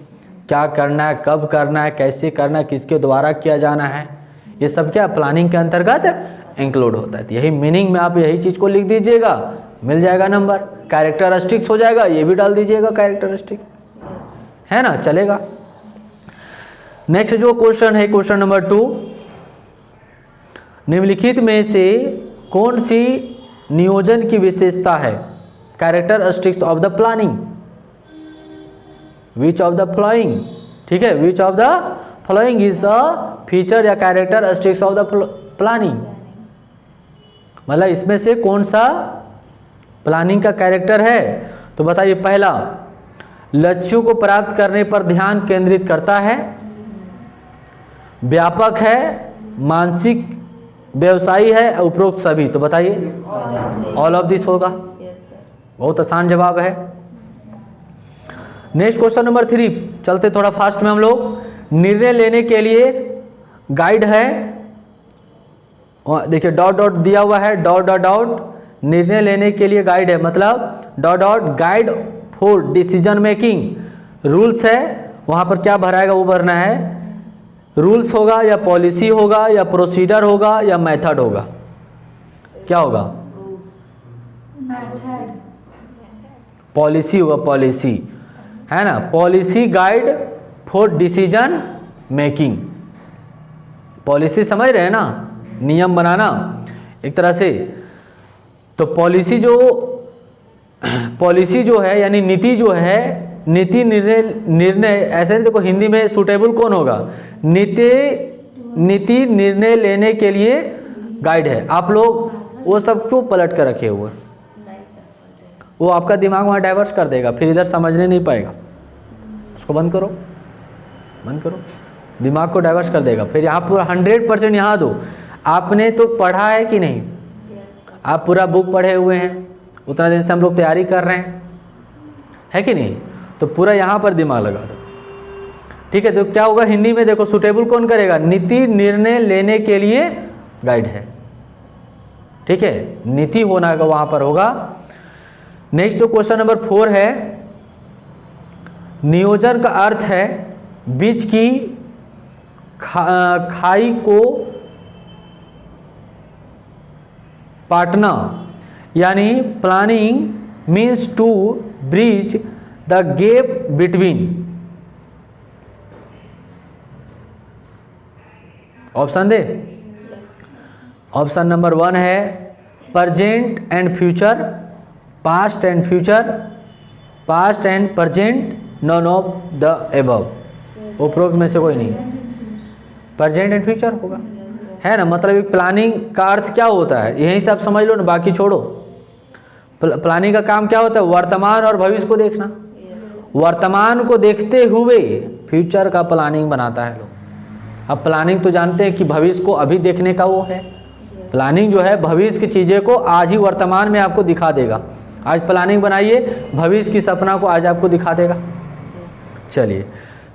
क्या करना है, कब करना है, कैसे करना है, किसके द्वारा किया जाना है, ये सब क्या प्लानिंग के अंतर्गत इंक्लूड होता है। तो यही मीनिंग में आप यही चीज़ को लिख दीजिएगा, मिल जाएगा नंबर। कैरेक्टरिस्टिक्स हो जाएगा, ये भी डाल दीजिएगा कैरेक्टरिस्टिक, है ना, चलेगा। नेक्स्ट जो क्वेश्चन है क्वेश्चन नंबर 2, निम्नलिखित में से कौन सी नियोजन की विशेषता है? Characteristics of the planning, which of the following, ठीक है, विच of the following is a feature या कैरेक्टरिस्टिक्स ऑफ द प्लानिंग, मतलब इसमें से कौन सा प्लानिंग का कैरेक्टर है? तो बताइए। पहला, लक्ष्यों को प्राप्त करने पर ध्यान केंद्रित करता है, व्यापक है, मानसिक, व्यवसायी है, उपरोक्त सभी। तो बताइए ऑल ऑफ दिस होगा। बहुत आसान जवाब है। नेक्स्ट क्वेश्चन नंबर 3, चलते थोड़ा फास्ट में हम लोग। निर्णय लेने के लिए गाइड है, देखिए डॉट डॉट दिया हुआ है, डॉट डॉट डॉट, निर्णय लेने के लिए गाइड है, मतलब dot dot guide for decision making. Rules है, वहां पर क्या भराएगा वो भरना है, रूल्स होगा या पॉलिसी होगा या प्रोसीजर होगा या मेथड होगा, क्या होगा? मेथड। पॉलिसी होगा, पॉलिसी है ना, policy guide for decision making. Policy समझ रहे हैं ना, नियम बनाना एक तरह से। तो पॉलिसी जो है यानी नीति जो है, नीति निर्णय ऐसे देखो हिंदी में सूटेबल कौन होगा? नीति निर्णय लेने के लिए गाइड है। आप लोग वो सब क्यों पलट कर रखे हुए? वो आपका दिमाग वहाँ डाइवर्स कर देगा, फिर इधर समझने नहीं पाएगा। उसको बंद करो, बंद करो, दिमाग को डाइवर्स कर देगा। फिर यहाँ पूरा 100% यहाँ दो। आपने तो पढ़ा है कि नहीं? आप पूरा बुक पढ़े हुए हैं, उतना दिन से हम लोग तैयारी कर रहे हैं, है कि नहीं? तो पूरा यहाँ पर दिमाग लगा दो, ठीक है। तो क्या होगा हिंदी में देखो, सुटेबल कौन करेगा? नीति निर्णय लेने के लिए गाइड है, ठीक है, नीति होना वहाँ पर होगा। नेक्स्ट जो क्वेश्चन नंबर 4 है, नियोजन का अर्थ है बीच की खाई को पाटना, यानी planning means to bridge the gap between. Option दे। ऑप्शन नंबर 1 है present and future, past and future, past and present, none of the above. उपरोक्त में से कोई नहीं, प्रेजेंट एंड फ्यूचर होगा, है ना। मतलब एक प्लानिंग का अर्थ क्या होता है, यहीं से आप समझ लो ना, बाकी छोड़ो। प्लानिंग का काम क्या होता है? वर्तमान और भविष्य को देखना। वर्तमान को देखते हुए फ्यूचर का प्लानिंग बनाता है लोग। अब प्लानिंग तो जानते हैं कि भविष्य को अभी देखने का वो है। प्लानिंग जो है भविष्य की चीज़ें को आज ही वर्तमान में आपको दिखा देगा। आज प्लानिंग बनाइए, भविष्य की सपना को आज आपको दिखा देगा। चलिए,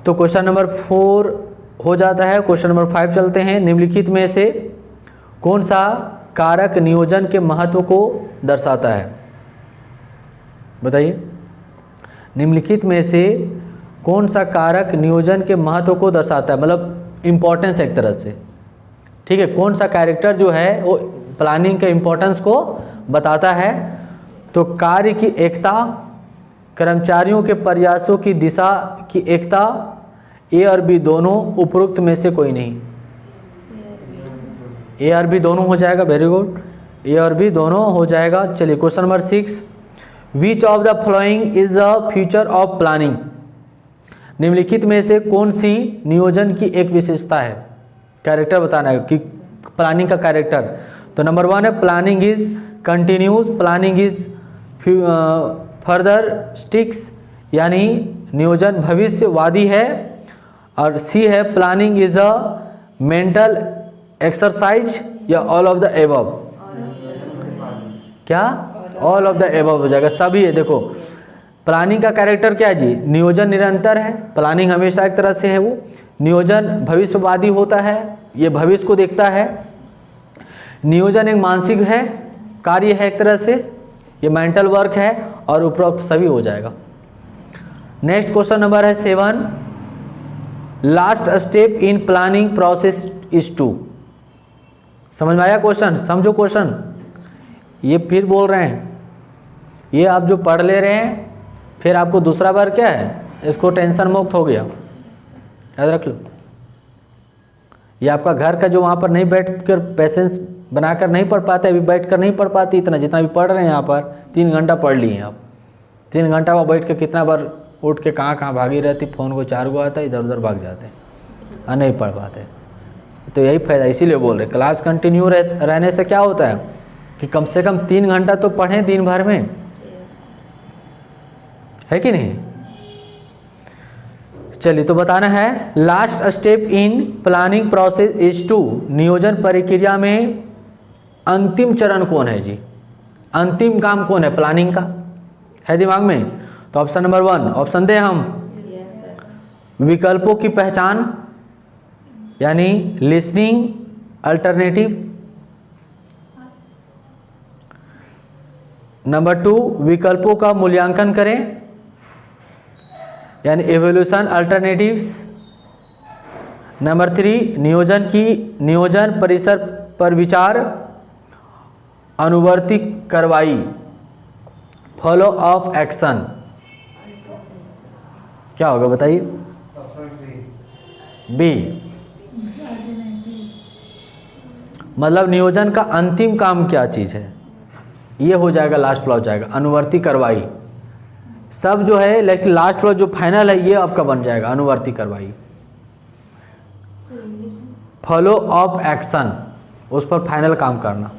तो क्वेश्चन नंबर 4 हो जाता है। क्वेश्चन नंबर 5 चलते हैं। निम्नलिखित में से कौन सा कारक नियोजन के महत्व को दर्शाता है? बताइए। निम्नलिखित में से कौन सा कारक नियोजन के महत्व को दर्शाता है, मतलब इम्पोर्टेंस एक तरह से, ठीक है। कौन सा कैरेक्टर जो है वो प्लानिंग के इम्पोर्टेंस को बताता है? तो कार्य की एकता, कर्मचारियों के प्रयासों की दिशा की एकता, ए और बी दोनों, उपरोक्त में से कोई नहीं। ए और बी दोनों हो जाएगा, वेरी गुड, ए और बी दोनों हो जाएगा। चलिए question number 6, which of the following is a feature of planning? निम्नलिखित में से कौन सी नियोजन की एक विशेषता है? कैरेक्टर बताना है कि प्लानिंग का कैरेक्टर। तो नंबर 1 है planning is continuous, planning is further sticks, यानी नियोजन भविष्यवादी है। और सी है planning is a mental exercise, या ऑल ऑफ द एबव। क्या, ऑल ऑफ द एबव हो जाएगा, सभी है। देखो प्लानिंग का कैरेक्टर क्या है जी, नियोजन निरंतर है, प्लानिंग हमेशा एक तरह से है वो, नियोजन भविष्यवादी होता है, ये भविष्य को देखता है, नियोजन एक मानसिक है, कार्य है एक तरह से, ये मेंटल वर्क है, और उपरोक्त सभी हो जाएगा। नेक्स्ट क्वेश्चन नंबर है 7, last step in planning process is to. समझ में आया क्वेश्चन, समझो क्वेश्चन, ये फिर बोल रहे हैं, ये आप जो पढ़ ले रहे हैं, फिर आपको दूसरा बार क्या है, इसको टेंशन मुक्त हो गया, याद रख लो। ये आपका घर का जो वहाँ पर नहीं बैठ कर पेशेंस बनाकर नहीं पढ़ पाते, अभी बैठ कर नहीं पढ़ पाती इतना जितना भी पढ़ रहे हैं यहाँ पर, 3 घंटा पढ़ लिए हैं आप, 3 घंटा में बैठ के कितना बार उठ के कहाँ कहाँ भागी रहती, फ़ोन को 4 गो आता है, इधर उधर भाग जाते हैं और नहीं पढ़ पाते। तो यही फ़ायदा, इसीलिए बोल रहे क्लास कंटिन्यू रहने से क्या होता है कि कम से कम 3 घंटा तो पढ़ें दिन भर में, है कि नहीं। चलिए तो बताना है, last step in planning process is to, नियोजन प्रक्रिया में अंतिम चरण कौन है जी, अंतिम काम कौन है प्लानिंग का, है दिमाग में। तो ऑप्शन नंबर 1, ऑप्शन दे हम, विकल्पों की पहचान यानी लिसनिंग, अल्टरनेटिव। नंबर 2, विकल्पों का मूल्यांकन करें यानी एवोल्यूशन अल्टरनेटिव्स। नंबर 3, नियोजन परिसर पर विचार, अनुवर्ती कार्रवाई, फॉलो ऑफ एक्शन। क्या होगा बताइए, ऑप्शन सी, बी, मतलब नियोजन का अंतिम काम क्या चीज़ है, ये हो जाएगा, लास्ट फ्लॉ हो जाएगा, अनुवर्ती कार्रवाई। सब जो है लेकिन लास्ट फ्लॉ जो फाइनल है ये आपका बन जाएगा अनुवर्ती कार्रवाई, फॉलो ऑफ एक्शन, उस पर फाइनल काम करना।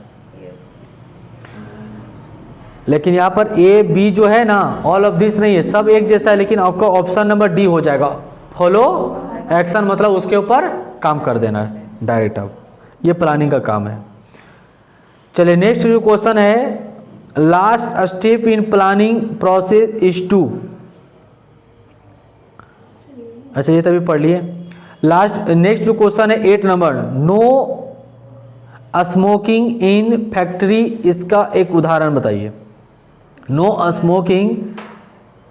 लेकिन यहाँ पर ए बी जो है ना, ऑल ऑफ दिस नहीं है, सब एक जैसा है, लेकिन आपका ऑप्शन नंबर डी हो जाएगा, फॉलो एक्शन, मतलब उसके ऊपर काम कर देना है डायरेक्ट। अब ये प्लानिंग का काम है। चलिए नेक्स्ट जो क्वेश्चन है, last step in planning process is to, अच्छा ये तभी पढ़ लिए। लास्ट नेक्स्ट जो क्वेश्चन है 8 number, no smoking in factory, इसका एक उदाहरण बताइए। No smoking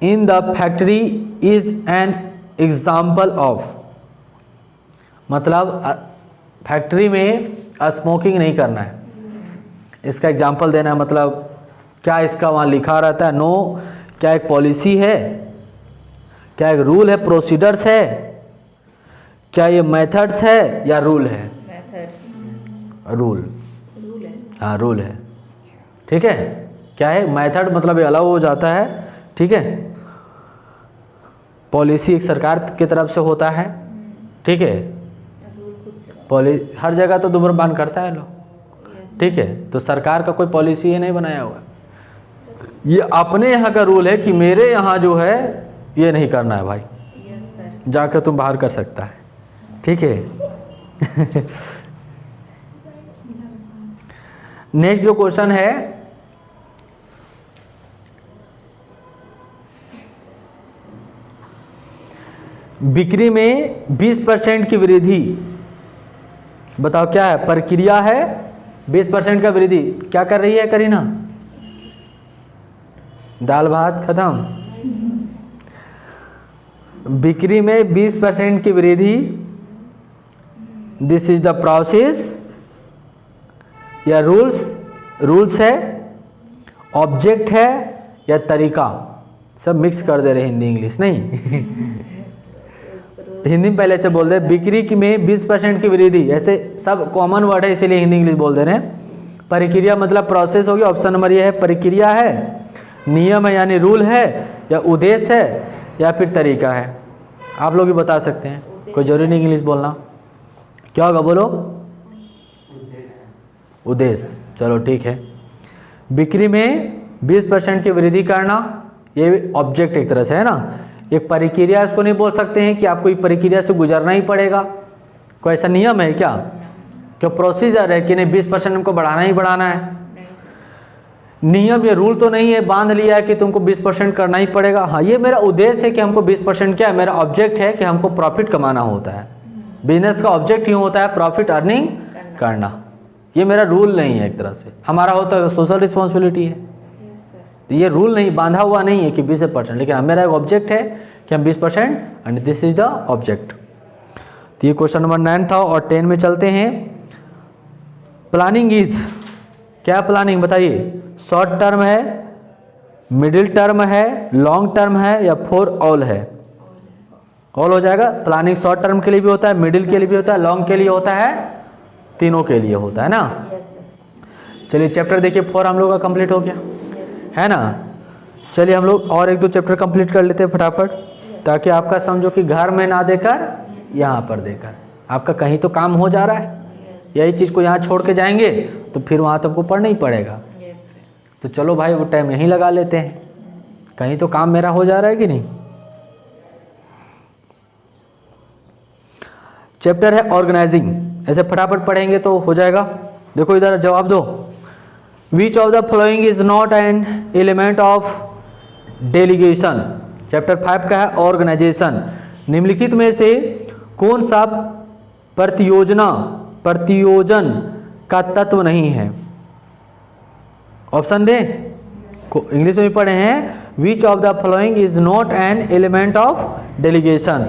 in the factory is an example of, मतलब फैक्ट्री में स्मोकिंग नहीं करना है, इसका एग्जाम्पल देना है, मतलब क्या इसका वहाँ लिखा रहता है। नो क्या एक पॉलिसी है, क्या एक रूल है, प्रोसीडर्स है, क्या ये मेथड्स है या रूल है, मेथड, रूल, रूल है, हाँ रूल है, ठीक है। क्या है मेथड, मतलब ये अलग हो जाता है, ठीक है। पॉलिसी एक सरकार की तरफ से होता है, ठीक है, रूल खुद से, हर जगह तो धूम्रपान करता है लोग, यस, ठीक है, तो सरकार का कोई पॉलिसी ये नहीं बनाया हुआ, ये अपने यहाँ का रूल है कि मेरे यहाँ जो है ये नहीं करना है भाई, यस सर, जाकर तुम बाहर कर सकता है, ठीक है। नेक्स्ट जो क्वेश्चन है, बिक्री में 20% की वृद्धि, बताओ क्या है, प्रक्रिया है 20% का वृद्धि, क्या कर रही है करीना, दाल भात खत्म। बिक्री में 20% की वृद्धि, दिस इज द प्रोसेस या रूल्स है, ऑब्जेक्ट है या तरीका, सब मिक्स कर दे रहे हिंदी इंग्लिश नहीं। हिंदी में पहले से बोल दे, बिक्री की में 20% की वृद्धि, ऐसे सब कॉमन वर्ड है इसीलिए हिंदी इंग्लिश बोल दे रहे हैं। प्रक्रिया मतलब प्रोसेस होगी, ऑप्शन नंबर ये है, प्रक्रिया है, नियम है यानी रूल है, या उद्देश्य है या फिर तरीका है। आप लोग भी बता सकते हैं, कोई जरूरी नहीं इंग्लिश बोलना। क्या होगा बोलो, उद्देश्य, चलो ठीक है। बिक्री में 20% की वृद्धि करना, ये ऑब्जेक्ट एक तरह से है ना। एक प्रक्रिया इसको नहीं बोल सकते हैं कि आपको ये प्रक्रिया से गुजरना ही पड़ेगा, कोई ऐसा नियम है क्या प्रोसीजर है कि नहीं 20% हमको बढ़ाना ही बढ़ाना है। नियम या रूल तो नहीं है, बांध लिया है कि तुमको 20% करना ही पड़ेगा। हाँ, ये मेरा उद्देश्य है कि हमको 20% क्या है, मेरा ऑब्जेक्ट है कि हमको प्रॉफिट कमाना होता है। बिजनेस का ऑब्जेक्ट ही होता है प्रॉफिट अर्निंग करना। ये मेरा रूल नहीं है, एक तरह से हमारा होता है सोशल रिस्पॉन्सिबिलिटी है। तो ये रूल नहीं, बांधा हुआ नहीं है कि 20%, लेकिन मेरा एक ऑब्जेक्ट है कि हम 20% and this is the object. तो ये क्वेश्चन नंबर 9 था। और 10 में चलते हैं। प्लानिंग इज, क्या प्लानिंग बताइए? शॉर्ट टर्म है, मिडिल टर्म है, लॉन्ग टर्म है या फॉर ऑल है? ऑल हो जाएगा। प्लानिंग शॉर्ट टर्म के लिए भी होता है, मिडिल के लिए भी होता है, लॉन्ग के लिए होता है, तीनों के लिए होता है ना। Yes, sir. चलिए चैप्टर देखिए 4 हम लोग का कंप्लीट हो गया है ना। चलिए हम लोग और 1-2 चैप्टर कंप्लीट कर लेते हैं फटाफट, ताकि आपका समझो कि घर में ना देकर यहाँ पर देकर आपका कहीं तो काम हो जा रहा है। यही चीज़ को यहाँ छोड़ के जाएंगे तो फिर वहाँ तो आपको पढ़ना ही पड़ेगा। Yes, sir. तो चलो भाई वो टाइम यहीं लगा लेते हैं, कहीं तो काम मेरा हो जा रहा है कि नहीं। चैप्टर है ऑर्गेनाइजिंग, ऐसे फटाफट पढ़ेंगे तो हो जाएगा। देखो इधर जवाब दो। विच of the following is not an element of delegation. Chapter 5 का है ऑर्गेनाइजेशन। निम्नलिखित में से कौन सा प्रतियोजन का तत्व नहीं है? ऑप्शन दे, इंग्लिश में भी पढ़े हैं। Which of the following is not an element of delegation?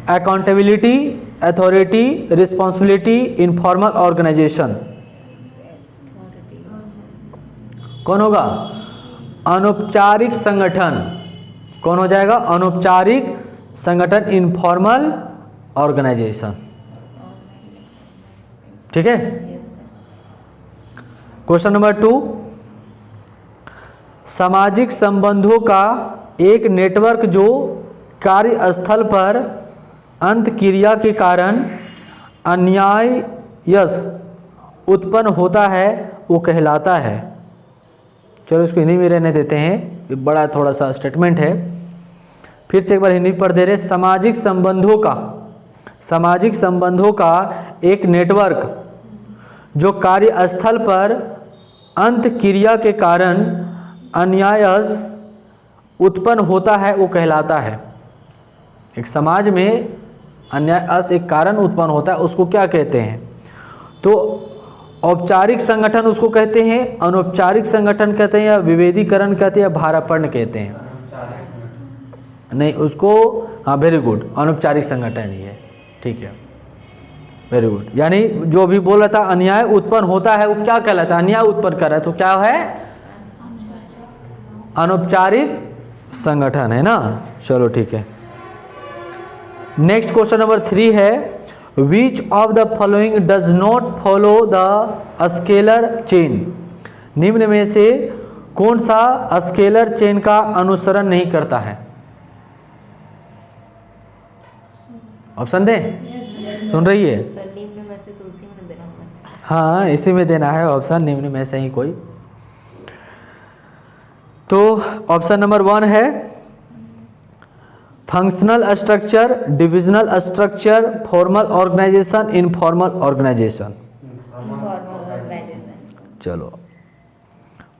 Accountability, authority, responsibility, informal organisation. कौन होगा? अनौपचारिक संगठन। कौन हो जाएगा? अनौपचारिक संगठन, इनफॉर्मल ऑर्गेनाइजेशन। ठीक है। Question number 2। सामाजिक संबंधों का एक नेटवर्क जो कार्यस्थल पर अंत क्रिया के कारण अन्यायस उत्पन्न होता है वो कहलाता है। चलो इसको हिंदी में रहने देते हैं, ये बड़ा थोड़ा सा स्टेटमेंट है, फिर से एक बार हिंदी पढ़ दे रहे। सामाजिक संबंधों का एक नेटवर्क जो कार्यस्थल पर अंत क्रिया के कारण अन्यायस उत्पन्न होता है वो कहलाता है। एक समाज में अन्यायस एक कारण उत्पन्न होता है, उसको क्या कहते हैं? तो औपचारिक संगठन उसको कहते हैं, अनौपचारिक संगठन कहते हैं, या विभेदीकरण कहते हैं, या भारापर्ण कहते हैं। नहीं उसको, हाँ वेरी गुड, अनौपचारिक संगठन ही है। ठीक है, वेरी गुड। यानी जो भी बोल रहा था अन्याय उत्पन्न होता है वो क्या कहलाता है? अन्याय उत्पन्न कर रहा है तो क्या है? अनौपचारिक संगठन है ना। चलो ठीक है। नेक्स्ट क्वेश्चन नंबर 3 है। विच of the following does not follow the scalar chain. निम्न में से कौन सा स्केलर चेन का अनुसरण नहीं करता है? ऑप्शन दे, सुन रही है? तो निम्न में से तो उसी में देना होगा। हाँ इसी में देना है ऑप्शन, निम्न में से ही कोई। तो ऑप्शन नंबर 1 है functional structure, divisional structure, formal organisation, informal organisation. Informal organisation. चलो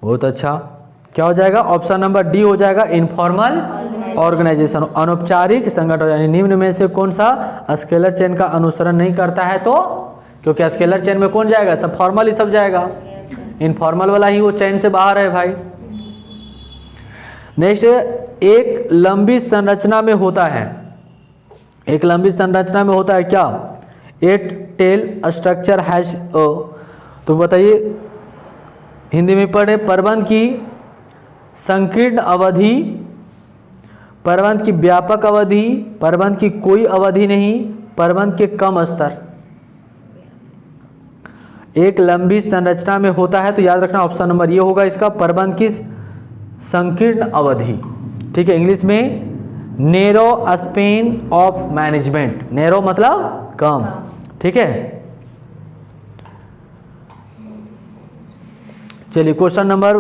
बहुत अच्छा। क्या हो जाएगा? ऑप्शन नंबर डी हो जाएगा, इनफॉर्मल ऑर्गेनाइजेशन, अनौपचारिक संगठन। यानी निम्न में से कौन सा स्केलर चेन का अनुसरण नहीं करता है? तो क्योंकि स्केलर चेन में कौन जाएगा? सब फॉर्मल ही सब जाएगा, इनफॉर्मल वाला ही वो चेन से बाहर है भाई। नेक्स्ट, एक लंबी संरचना में होता है, एक लंबी संरचना में होता है क्या? Eight tell structure has. तो बताइए हिंदी में पढ़े। प्रबंध की संकीर्ण अवधि, प्रबंध की व्यापक अवधि, प्रबंध की कोई अवधि नहीं, प्रबंध के कम स्तर। एक लंबी संरचना में होता है तो याद रखना ऑप्शन नंबर ये होगा इसका, प्रबंध की संकीर्ण अवधि। ठीक है, इंग्लिश में narrow Spain of management. Narrow मतलब कम। ठीक है, चलिए क्वेश्चन नंबर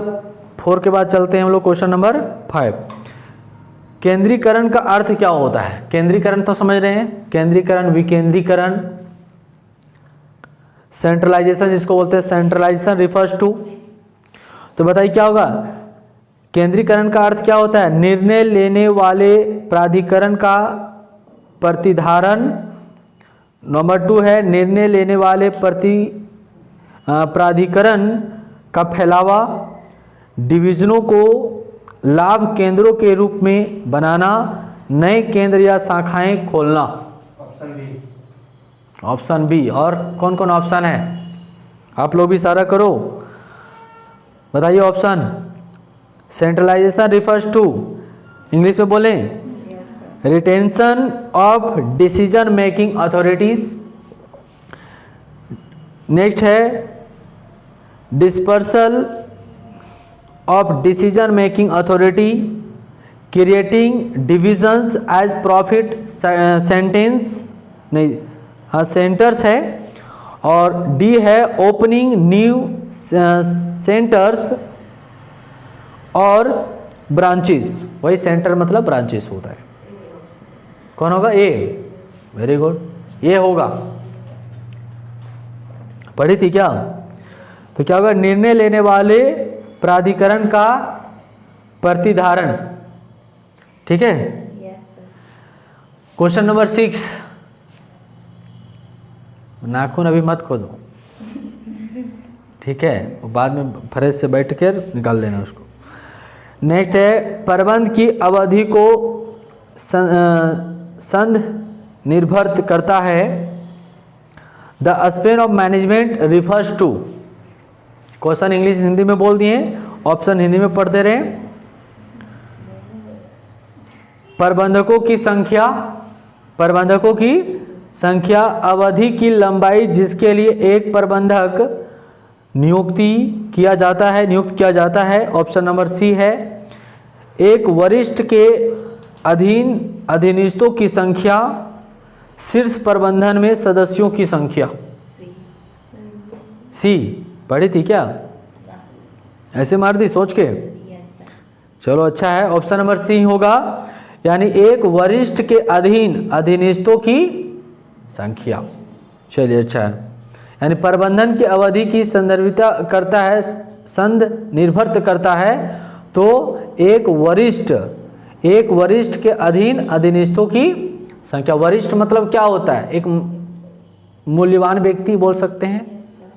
4 के बाद चलते हैं हम लोग क्वेश्चन नंबर 5। केंद्रीकरण का अर्थ क्या होता है? केंद्रीकरण तो समझ रहे हैं, केंद्रीकरण, विकेंद्रीकरण, सेंट्रलाइजेशन जिसको बोलते हैं, सेंट्रलाइजेशन रिफर्स टू। तो बताइए क्या होगा? केंद्रीकरण का अर्थ क्या होता है? निर्णय लेने वाले प्राधिकरण का प्रतिधारण। नंबर 2 है निर्णय लेने वाले प्राधिकरण का फैलावा। डिवीजनों को लाभ केंद्रों के रूप में बनाना। नए केंद्र या शाखाएं खोलना। Option B. Option B. और कौन कौन ऑप्शन है? आप लोग भी सारा करो, बताइए option. Centralisation refers to, English में बोलें, retention of decision making authorities. Next है dispersal of decision making authority, creating divisions as profit sentence, नहीं हाँ सेंटर्स है। और डी है ओपनिंग न्यू सेंटर्स और ब्रांचेस। वही सेंटर मतलब ब्रांचेस होता है। कौन होगा? ए। वेरी गुड, ये होगा। पढ़ी थी क्या? तो क्या होगा? निर्णय लेने वाले प्राधिकरण का प्रतिधारण। ठीक है। Yes, sir. Question number 6। नाखून अभी मत खोदो, ठीक है, वो बाद में फ्रेश से बैठ कर निकाल लेना उसको। नेक्स्ट है प्रबंध की अवधि को संध निर्भर करता है। The span of management refers to. Question English Hindi में बोल दिए, ऑप्शन हिंदी में पढ़ते रहे। प्रबंधकों की संख्या, प्रबंधकों की संख्या, अवधि की लंबाई जिसके लिए एक प्रबंधक नियुक्त किया जाता है। ऑप्शन नंबर सी है। एक वरिष्ठ के अधीन अधीनस्थों की संख्या, शीर्ष प्रबंधन में सदस्यों की संख्या। सी पढ़ी थी क्या? ऐसे मार दी सोच के? Yes, sir. चलो अच्छा है, ऑप्शन नंबर सी होगा। यानी एक वरिष्ठ के अधीन अधीनस्थों की संख्या। चलिए अच्छा है, यानी प्रबंधन की अवधि की संदर्भिता करता है, संद निर्भर करता है। तो एक वरिष्ठ के अधीन अधीनस्थों की संख्या। वरिष्ठ मतलब क्या होता है? एक मूल्यवान व्यक्ति बोल सकते हैं,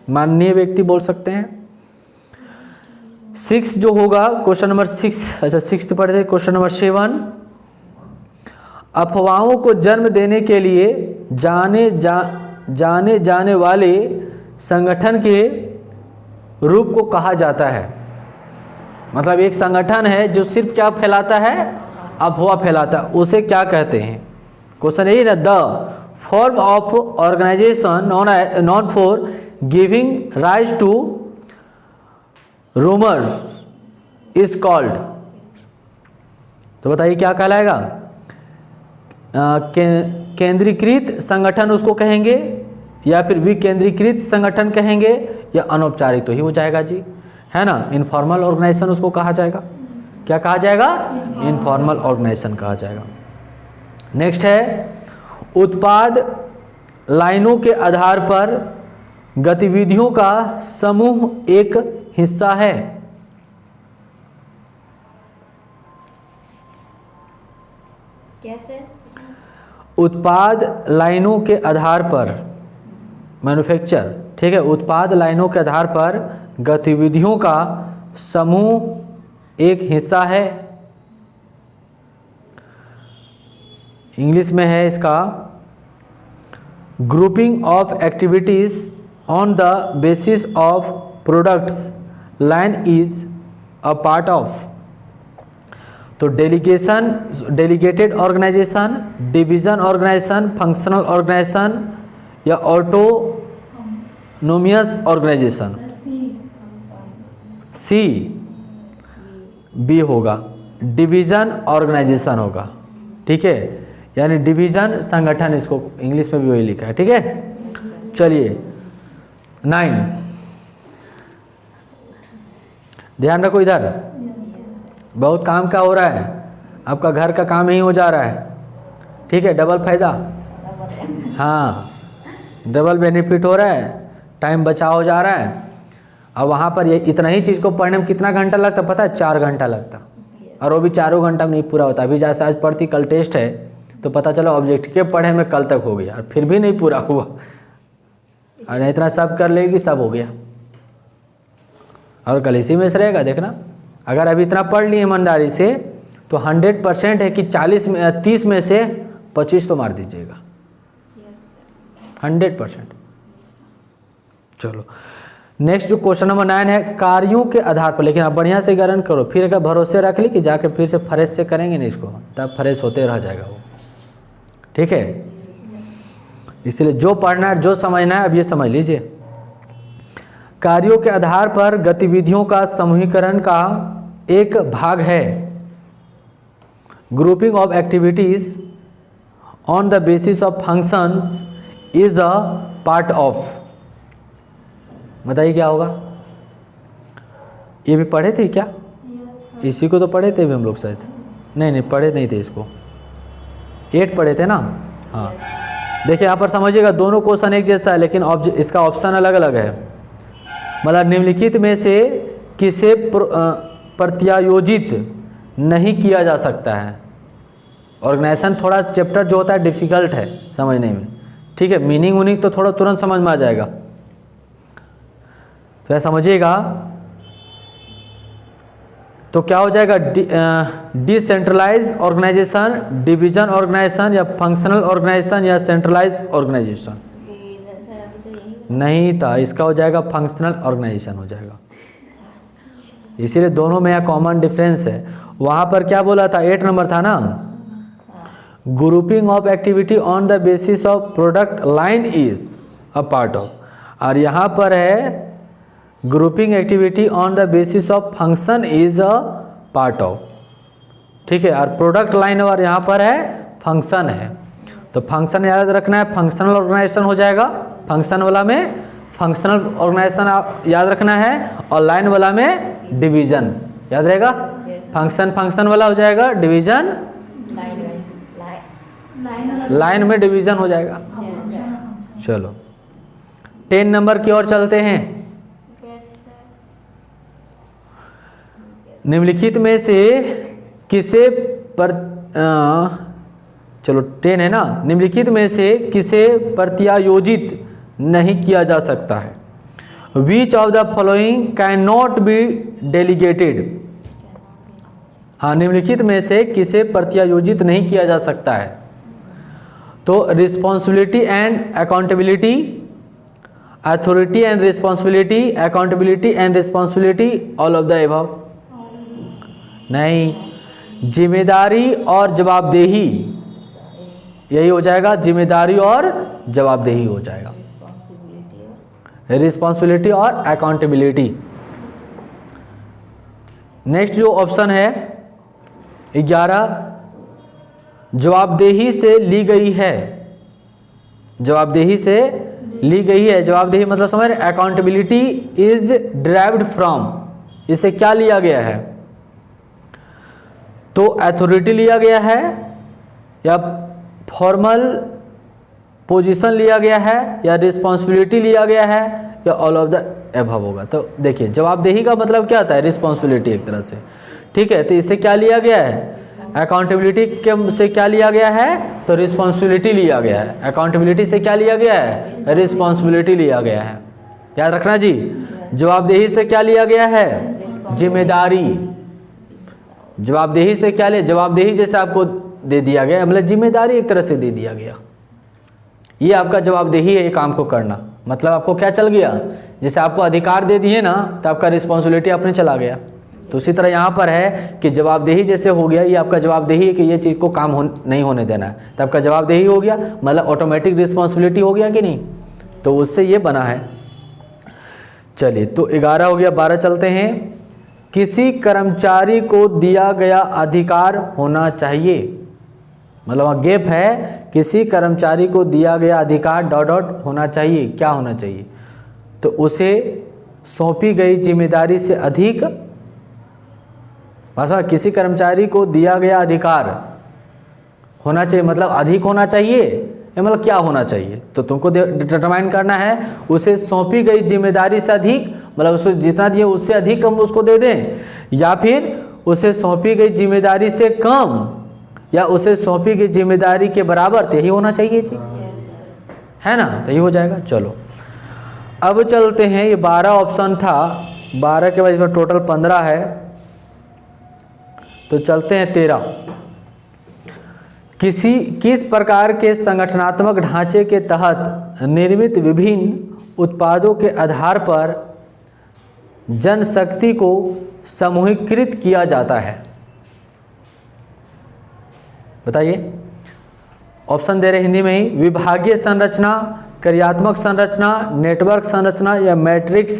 माननीय व्यक्ति बोल सकते हैं। 6 जो होगा क्वेश्चन नंबर 6, अच्छा 6 पढ़ते। क्वेश्चन नंबर 7, अफवाहों को जन्म देने के लिए जाने जाने वाले संगठन के रूप को कहा जाता है। मतलब एक संगठन है जो सिर्फ क्या फैलाता है? अफवाह फैलाता है, उसे क्या कहते हैं? क्वेश्चन यही ना। The form of organisation known for giving rise to rumours is called. तो बताइए क्या कहलाएगा? केंद्रीकृत संगठन उसको कहेंगे, या फिर विकेंद्रीकृत संगठन कहेंगे, या अनौपचारिक तो ही हो जाएगा जी, है ना। इनफॉर्मल ऑर्गेनाइजेशन उसको कहा जाएगा। क्या कहा जाएगा? इनफॉर्मल ऑर्गेनाइजेशन कहा जाएगा। नेक्स्ट है उत्पाद लाइनों के आधार पर गतिविधियों का समूह एक हिस्सा है। कैसे? उत्पाद लाइनों के आधार पर, मैन्युफैक्चर, ठीक है, उत्पाद लाइनों के आधार पर गतिविधियों का समूह एक हिस्सा है। इंग्लिश में है इसका grouping of activities on the basis of products line is a part of. तो delegated organisation, division organisation, functional organisation, या ऑटोनोमियस ऑर्गेनाइजेशन। सी बी होगा, डिवीजन ऑर्गेनाइजेशन होगा। ठीक है, यानी डिवीजन संगठन, इसको इंग्लिश में भी वही लिखा है। ठीक है, चलिए 9 ध्यान रखो इधर, बहुत काम का हो रहा है, आपका घर का काम ही हो जा रहा है। ठीक है, डबल फायदा, हाँ डबल बेनिफिट हो रहा है, टाइम बचाव हो जा रहा है। अब वहाँ पर ये इतना ही चीज़ को पढ़ने में कितना घंटा लगता पता है? 4 घंटा लगता, और वो भी 4 घंटा में नहीं पूरा होता। अभी जैसे आज पढ़ती कल टेस्ट है तो पता चला ऑब्जेक्टिव पढ़े में कल तक हो गया और फिर भी नहीं पूरा हुआ, और इतना सब कर लेगी सब हो गया, और कल इसी में से रहेगा। देखना अगर अभी इतना पढ़ लिए ईमानदारी से तो 100% है कि 30 में से 25 तो मार दीजिएगा, 100%। चलो नेक्स्ट जो क्वेश्चन नंबर 9 है, कार्यों के आधार पर, लेकिन आप बढ़िया से गणन करो, फिर अगर भरोसे रख ली कि जाके फिर से फ्रेश से करेंगे नहीं इसको, तब फ्रेश होते रह जाएगा वो, ठीक है। इसलिए जो पढ़ना है जो समझना है अब ये समझ लीजिए। कार्यों के आधार पर गतिविधियों का समूहीकरण का एक भाग है grouping of activities on the basis of functions is a part of. बताइए क्या होगा? ये भी पढ़े थे क्या? इसी को तो पढ़े थे भी हम लोग शायद, नहीं पढ़े नहीं थे इसको, 8 पढ़े थे ना। हाँ देखिए यहाँ पर समझिएगा, दोनों क्वेश्चन एक जैसा है लेकिन इसका ऑप्शन अलग अलग है। मतलब निम्नलिखित में से किसे प्रत्यायोजित नहीं किया जा सकता है। ऑर्गेनाइजेशन थोड़ा चैप्टर जो होता है डिफ़िकल्ट है समझने में, ठीक है। मीनिंग उनिंग तो थोड़ा तुरंत समझ में आ जाएगा, तो ऐसा समझिएगा। तो क्या हो जाएगा? डिसेंट्रलाइज ऑर्गेनाइजेशन, डिवीजन ऑर्गेनाइजेशन, या फंक्शनल ऑर्गेनाइजेशन, या सेंट्रलाइज ऑर्गेनाइजेशन। डिवीजन सर अभी तो यही नहीं था, इसका हो जाएगा फंक्शनल ऑर्गेनाइजेशन हो जाएगा। इसीलिए दोनों में यह कॉमन डिफरेंस है। वहाँ पर क्या बोला था? 8 नंबर था ना, grouping of activity on the basis of product line is a part of, और यहाँ पर है grouping activity on the basis of function is a part of, ठीक है। और प्रोडक्ट लाइन और यहाँ पर है फंक्शन है, तो फंक्शन याद रखना है, फंक्शनल ऑर्गेनाइजेशन हो जाएगा। फंक्शन वाला में फंक्शनल ऑर्गेनाइजेशन याद रखना है, और लाइन वाला में डिवीजन याद रहेगा। फंक्शन वाला हो जाएगा, डिवीजन लाइन में डिवीजन हो जाएगा। चलो 10 नंबर की ओर चलते हैं। निम्नलिखित में से किसे चलो 10 है ना, निम्नलिखित में से किसे प्रत्यायोजित नहीं किया जा सकता है? विच of the following can not be delegated. हाँ, निम्नलिखित में से किसे प्रत्यायोजित नहीं किया जा सकता है? तो responsibility and accountability, authority and responsibility, accountability and responsibility, all of the above. नहीं, जिम्मेदारी और जवाबदेही, यही हो जाएगा, जिम्मेदारी और जवाबदेही हो जाएगा, रिस्पॉन्सिबिलिटी और अकाउंटेबिलिटी। नेक्स्ट जो ऑप्शन है 11, जवाबदेही से ली गई है, जवाबदेही से ली गई है। जवाबदेही मतलब समझ रहे, अकाउंटेबिलिटी इज डिराइव्ड फ्रॉम, इसे क्या लिया गया है? तो अथॉरिटी लिया गया है, या फॉर्मल पोजीशन लिया गया है, या रिस्पॉन्सिबिलिटी लिया गया है, या ऑल ऑफ द एबव होगा। तो देखिए जवाबदेही का मतलब क्या होता है? रिस्पॉन्सिबिलिटी एक तरह से, ठीक है। तो इससे क्या लिया गया है? अकाउंटेबिलिटी के से क्या लिया गया है? तो रिस्पॉन्सिबिलिटी लिया गया है। अकाउंटेबिलिटी से क्या लिया गया है? रिस्पॉन्सिबिलिटी लिया गया है, याद रखना जी। जवाबदेही से क्या लिया गया है? जिम्मेदारी। जवाबदेही से क्या लिया? जवाबदेही जैसे आपको दे दिया गया, मतलब जिम्मेदारी एक तरह से दे दिया गया, ये आपका जवाबदेही है, ये काम को करना। मतलब आपको क्या चल गया? जैसे आपको अधिकार दे दिए ना, तो आपका रिस्पॉन्सिबिलिटी अपने चला गया। तो उसी तरह यहाँ पर है कि जवाबदेही जैसे हो गया, ये आपका जवाबदेही है कि ये चीज़ को काम नहीं होने देना है, तो आपका जवाबदेही हो गया, मतलब ऑटोमेटिक रिस्पॉन्सिबिलिटी हो गया कि नहीं? तो उससे ये बना है। चलिए, तो 11 हो गया, 12 चलते हैं। किसी कर्मचारी को दिया गया अधिकार होना चाहिए, मतलब वहाँ गैप है, किसी कर्मचारी को दिया गया अधिकार डॉट डॉट होना चाहिए, क्या होना चाहिए? तो उसे सौंपी गई जिम्मेदारी से अधिक, भाषा किसी कर्मचारी को दिया गया अधिकार होना चाहिए, मतलब अधिक होना चाहिए, या मतलब क्या होना चाहिए? तो तुमको डिटरमाइन करना है, उसे सौंपी गई जिम्मेदारी से अधिक मतलब उसको जितना दिए उससे अधिक हम उसको दे दें, या फिर उसे सौंपी गई जिम्मेदारी से कम या उसे सौंपी गई जिम्मेदारी के बराबर, तो यही होना चाहिए जी, है ना, तो यही हो जाएगा। चलो अब चलते हैं, ये 12 ऑप्शन था, 12 के बाद इसमें टोटल 15 है, तो चलते हैं 13। किस प्रकार के संगठनात्मक ढांचे के तहत निर्मित विभिन्न उत्पादों के आधार पर जनशक्ति को समूहीकृत किया जाता है? बताइए, ऑप्शन दे रहे हिंदी में ही। विभागीय संरचना, कार्यात्मक संरचना, नेटवर्क संरचना या मैट्रिक्स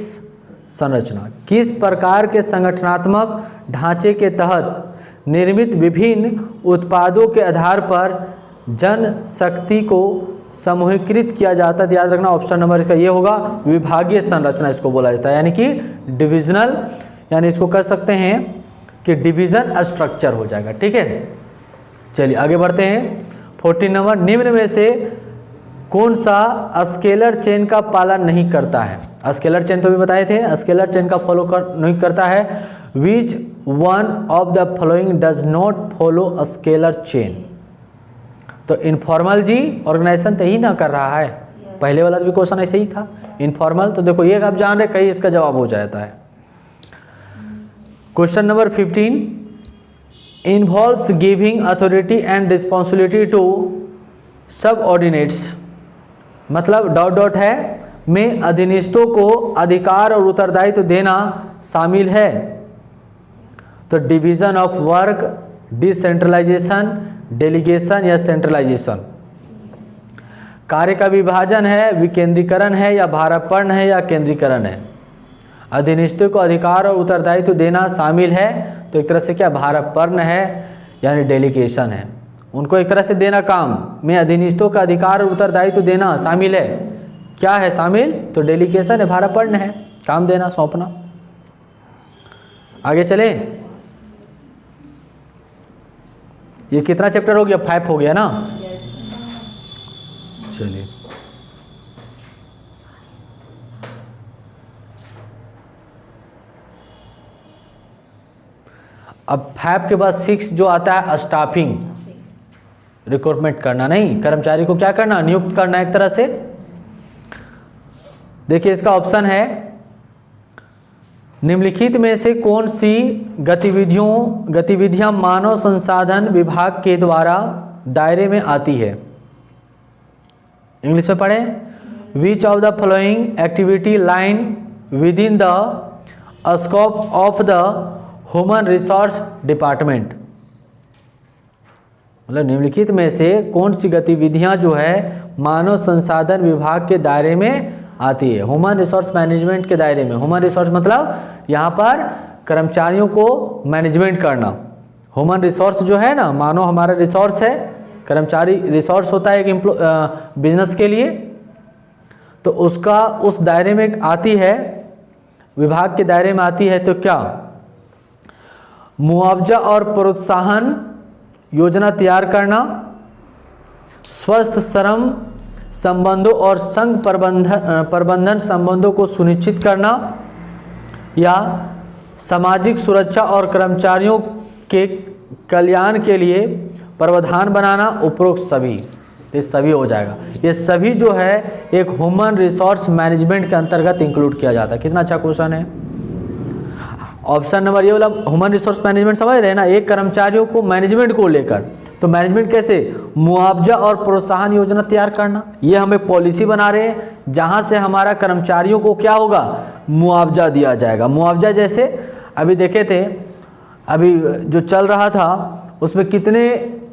संरचना। किस प्रकार के संगठनात्मक ढांचे के तहत निर्मित विभिन्न उत्पादों के आधार पर जनशक्ति को समूहीकृत किया जाता है? याद रखना ऑप्शन नंबर इसका ये होगा, विभागीय संरचना इसको बोला जाता है, यानी कि डिविजनल, यानी इसको कह सकते हैं कि डिवीजन स्ट्रक्चर हो जाएगा। ठीक है, चलिए आगे बढ़ते हैं। 14 नंबर, निम्न में से कौन सा स्केलर चेन का पालन नहीं करता है? स्केलर चेन तो भी बताए थे, स्केलर चेन का फॉलो नहीं करता है। Which one of the following does not follow scalar chain? तो इनफॉर्मल जी ऑर्गेनाइजेशन तो ही ना कर रहा है, पहले वाला भी क्वेश्चन ऐसे ही था इनफॉर्मल, तो देखो ये आप जान रहे, कहीं इसका जवाब हो जाता है। Question number 15, involves giving authority and responsibility to subordinates, मतलब डॉट डॉट है, में अधीनस्थों को अधिकार और उत्तरदायित्व देना शामिल है। तो division of work, decentralisation, delegation या सेंट्रलाइजेशन। कार्य का विभाजन है, विकेंद्रीकरण है या भारापर्ण है या केंद्रीकरण है। अधीनस्थों को अधिकार और उत्तरदायित्व देना शामिल है, तो एक तरह से क्या भारापर्ण है यानी डेलीगेशन है। उनको एक तरह से देना काम में अधीनस्थों का अधिकार और उत्तरदायित्व देना शामिल है, क्या है शामिल? तो डेलीगेशन है, भारापर्ण है, काम देना, सौंपना। आगे चले, ये कितना चैप्टर हो गया? 5 हो गया ना। चलिए अब 5 के बाद 6 जो आता है स्टाफिंग, रिक्रूटमेंट करना, नहीं कर्मचारी को क्या करना? नियुक्त करना एक तरह से। देखिए इसका ऑप्शन है, निम्नलिखित में से कौन सी गतिविधियां मानव संसाधन विभाग के द्वारा दायरे में आती है? इंग्लिश में पढ़ें। विच of the following activity line with in the scope of the human resource department, मतलब निम्नलिखित में से कौन सी गतिविधियां जो है मानव संसाधन विभाग के दायरे में आती है? ह्यूमन रिसोर्स मैनेजमेंट के दायरे में। ह्यूमन रिसोर्स मतलब यहाँ पर कर्मचारियों को मैनेजमेंट करना। ह्यूमन रिसोर्स जो है ना, मानो हमारा रिसोर्स है, कर्मचारी रिसोर्स होता है एक बिजनेस के लिए, तो उसका उस दायरे में आती है, विभाग के दायरे में आती है। तो क्या मुआवजा और प्रोत्साहन योजना तैयार करना, स्वस्थ श्रम संबंधों और संघ प्रबंधन संबंधों को सुनिश्चित करना, या सामाजिक सुरक्षा और कर्मचारियों के कल्याण के लिए प्रावधान बनाना, उपरोक्त सभी। तो ये सभी हो जाएगा। ये सभी जो है एक ह्यूमन रिसोर्स मैनेजमेंट के अंतर्गत इंक्लूड किया जाता है। कितना अच्छा क्वेश्चन है। ऑप्शन नंबर ये वाला ह्यूमन रिसोर्स मैनेजमेंट समझ रहे हैं ना, एक कर्मचारियों को मैनेजमेंट को लेकर, तो मैनेजमेंट कैसे? मुआवजा और प्रोत्साहन योजना तैयार करना, ये हम एक पॉलिसी बना रहे हैं जहां से हमारा कर्मचारियों को क्या होगा? मुआवजा दिया जाएगा। मुआवजा जैसे अभी देखे थे, अभी जो चल रहा था उसमें कितने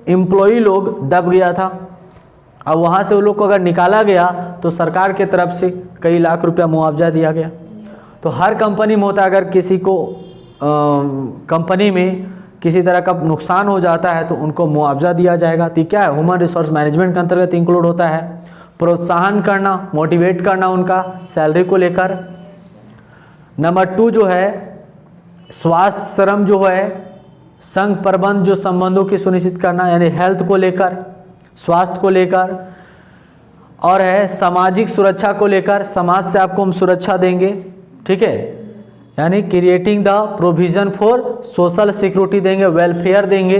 एम्प्लॉई लोग दब गया था, अब वहाँ से वो लोग को अगर निकाला गया तो सरकार के तरफ से कई लाख रुपया मुआवजा दिया गया। तो हर कंपनी में होता है, अगर किसी को कंपनी में किसी तरह का नुकसान हो जाता है तो उनको मुआवजा दिया जाएगा। तो क्या है? ह्यूमन रिसोर्स मैनेजमेंट के अंतर्गत इंक्लूड होता है। प्रोत्साहन करना, मोटिवेट करना उनका सैलरी को लेकर। नंबर 2 जो है स्वास्थ्य श्रम जो है संघ प्रबंध जो संबंधों की सुनिश्चित करना, यानी हेल्थ को लेकर, स्वास्थ्य को लेकर। और है सामाजिक सुरक्षा को लेकर, समाज से आपको हम सुरक्षा देंगे, ठीक है, यानी creating the provision for social security देंगे, वेलफेयर देंगे,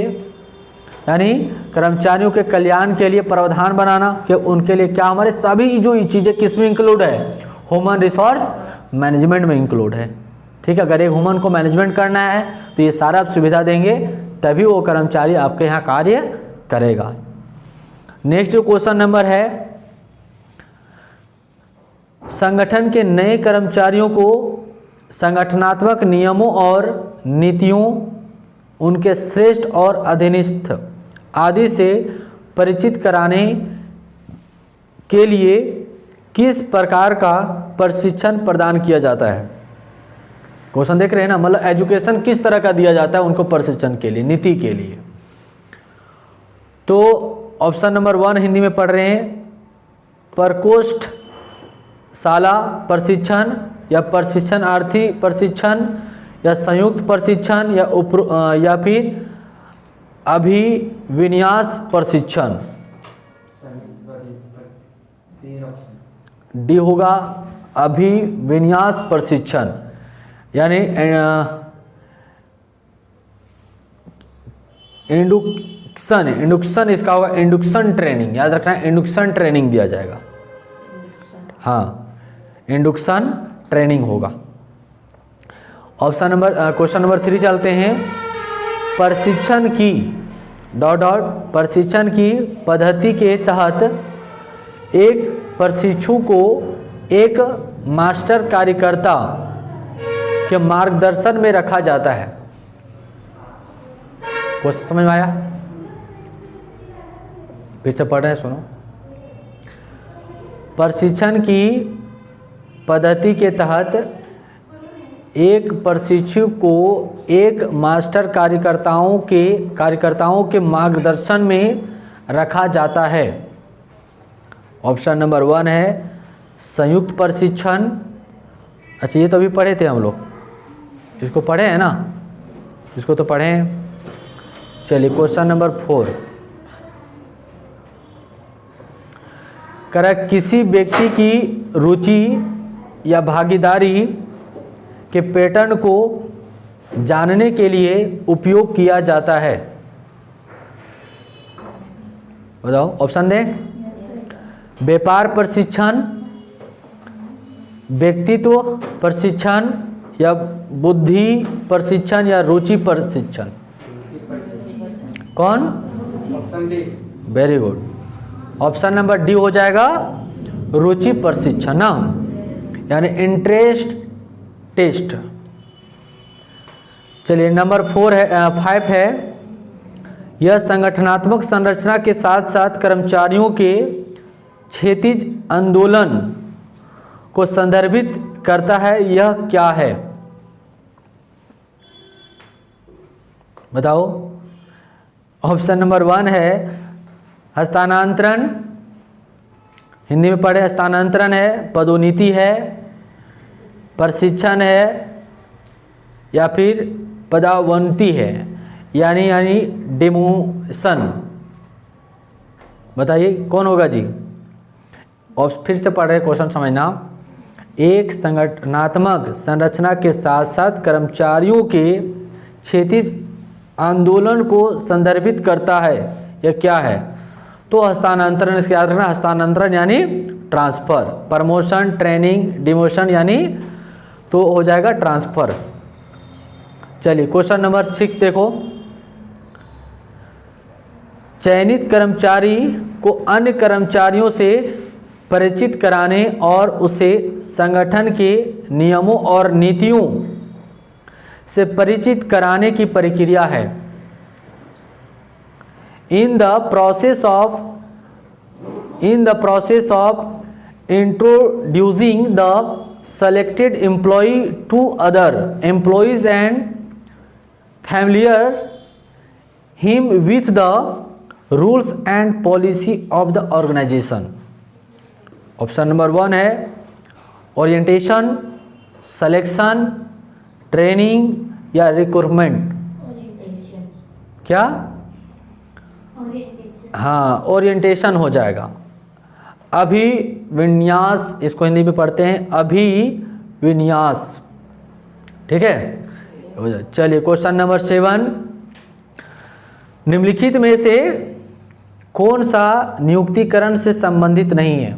यानी कर्मचारियों के कल्याण के लिए प्रावधान बनाना कि उनके लिए क्या, हमारे सभी जो ये चीज़ें किस में इंक्लूड है, ह्यूमन रिसोर्स मैनेजमेंट में इंक्लूड है। ठीक है, अगर एक ह्यूमन को मैनेजमेंट करना है तो ये सारा आप सुविधा देंगे, तभी वो कर्मचारी आपके यहाँ कार्य करेगा। नेक्स्ट जो क्वेश्चन नंबर है, संगठन के नए कर्मचारियों को संगठनात्मक नियमों और नीतियों, उनके श्रेष्ठ और अधीनस्थ आदि से परिचित कराने के लिए किस प्रकार का प्रशिक्षण प्रदान किया जाता है। क्वेश्चन देख रहे हैं ना, मतलब एजुकेशन किस तरह का दिया जाता है उनको प्रशिक्षण के लिए, नीति के लिए। तो ऑप्शन नंबर 1 हिंदी में पढ़ रहे हैं, प्रकोष्ठ शाला प्रशिक्षण या प्रशिक्षणार्थी प्रशिक्षण या संयुक्त प्रशिक्षण या फिर अभिविन्यास प्रशिक्षण। डी होगा अभिविन्यास प्रशिक्षण, यानी इंडक्शन इसका होगा, इंडक्शन ट्रेनिंग, याद रखना इंडक्शन ट्रेनिंग दिया जाएगा। हाँ, इंडक्शन ट्रेनिंग होगा। ऑप्शन नंबर क्वेश्चन नंबर 3 चलते हैं, प्रशिक्षण की प्रशिक्षण की पद्धति के तहत एक प्रशिक्षु को एक मास्टर कार्यकर्ता के मार्गदर्शन में रखा जाता है। क्वेश्चन समझ में आया? फिर से पढ़ रहे हैं, सुनो। प्रशिक्षण की पद्धति के तहत एक प्रशिक्षु को एक मास्टर कार्यकर्ताओं के मार्गदर्शन में रखा जाता है। ऑप्शन नंबर 1 है संयुक्त प्रशिक्षण। अच्छा, ये तो अभी पढ़े थे हम लोग, इसको पढ़े हैं ना, इसको तो पढ़े हैं। चलिए क्वेश्चन नंबर 4, किसी व्यक्ति की रुचि या भागीदारी के पैटर्न को जानने के लिए उपयोग किया जाता है। बताओ, ऑप्शन दें। व्यापार प्रशिक्षण, व्यक्तित्व प्रशिक्षण या बुद्धि प्रशिक्षण या रुचि प्रशिक्षण। कौन? Very good, option number D हो जाएगा, रुचि प्रशिक्षण ना, यानी इंटरेस्ट टेस्ट। चलिए नंबर 5 है, यह संगठनात्मक संरचना के साथ साथ कर्मचारियों के क्षैतिज आंदोलन को संदर्भित करता है, यह क्या है? बताओ। ऑप्शन नंबर 1 है हस्तांतरण, हिंदी में पढ़े, हस्तांतरण है, पदोन्नति है, प्रशिक्षण है या फिर पदोन्नति है, यानी डिमोशन। बताइए कौन होगा जी? और फिर से पढ़ रहे, क्वेश्चन समझना। एक संगठनात्मक संरचना के साथ साथ कर्मचारियों के क्षैतिज आंदोलन को संदर्भित करता है, यह क्या है? तो हस्तांतरण, इसके याद रखना, हस्तांतरण यानी ट्रांसफर, प्रमोशन, ट्रेनिंग, डिमोशन यानी तो हो जाएगा ट्रांसफर। चलिए क्वेश्चन नंबर 6 देखो, चयनित कर्मचारी को अन्य कर्मचारियों से परिचित कराने और उसे संगठन के नियमों और नीतियों से परिचित कराने की प्रक्रिया है। In the process of introducing the selected employee to other employees and familiar him with the rules and policy of the organization. Option number 1 है ओरिएंटेशन, सिलेक्शन, ट्रेनिंग या रिक्रूटमेंट। क्या? हाँ, ओरिएंटेशन हो जाएगा। अभिविन्यास, इसको हिंदी में पढ़ते हैं विन्यास। ठीक है, चलिए क्वेश्चन नंबर 7, निम्नलिखित में से कौन सा नियुक्तिकरण से संबंधित नहीं है?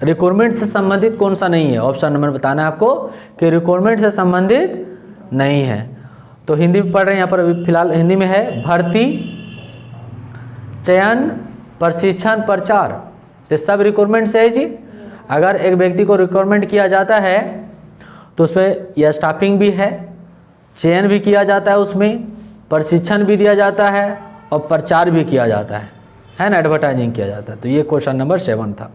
रिक्रूटमेंट से संबंधित कौन सा नहीं है? ऑप्शन नंबर बताना है आपको कि रिक्रूटमेंट से संबंधित नहीं है। तो हिंदी में पढ़ रहे हैं, यहाँ पर फिलहाल हिंदी में है भर्ती, चयन, प्रशिक्षण, प्रचार। तो सब रिक्रूटमेंट से है जी। अगर एक व्यक्ति को रिक्रूटमेंट किया जाता है तो उसमें यह स्टाफिंग भी है, चयन भी किया जाता है, उसमें प्रशिक्षण भी दिया जाता है और प्रचार भी किया जाता है ना, एडवर्टाइजिंग किया जाता है। तो ये क्वेश्चन नंबर 7 था।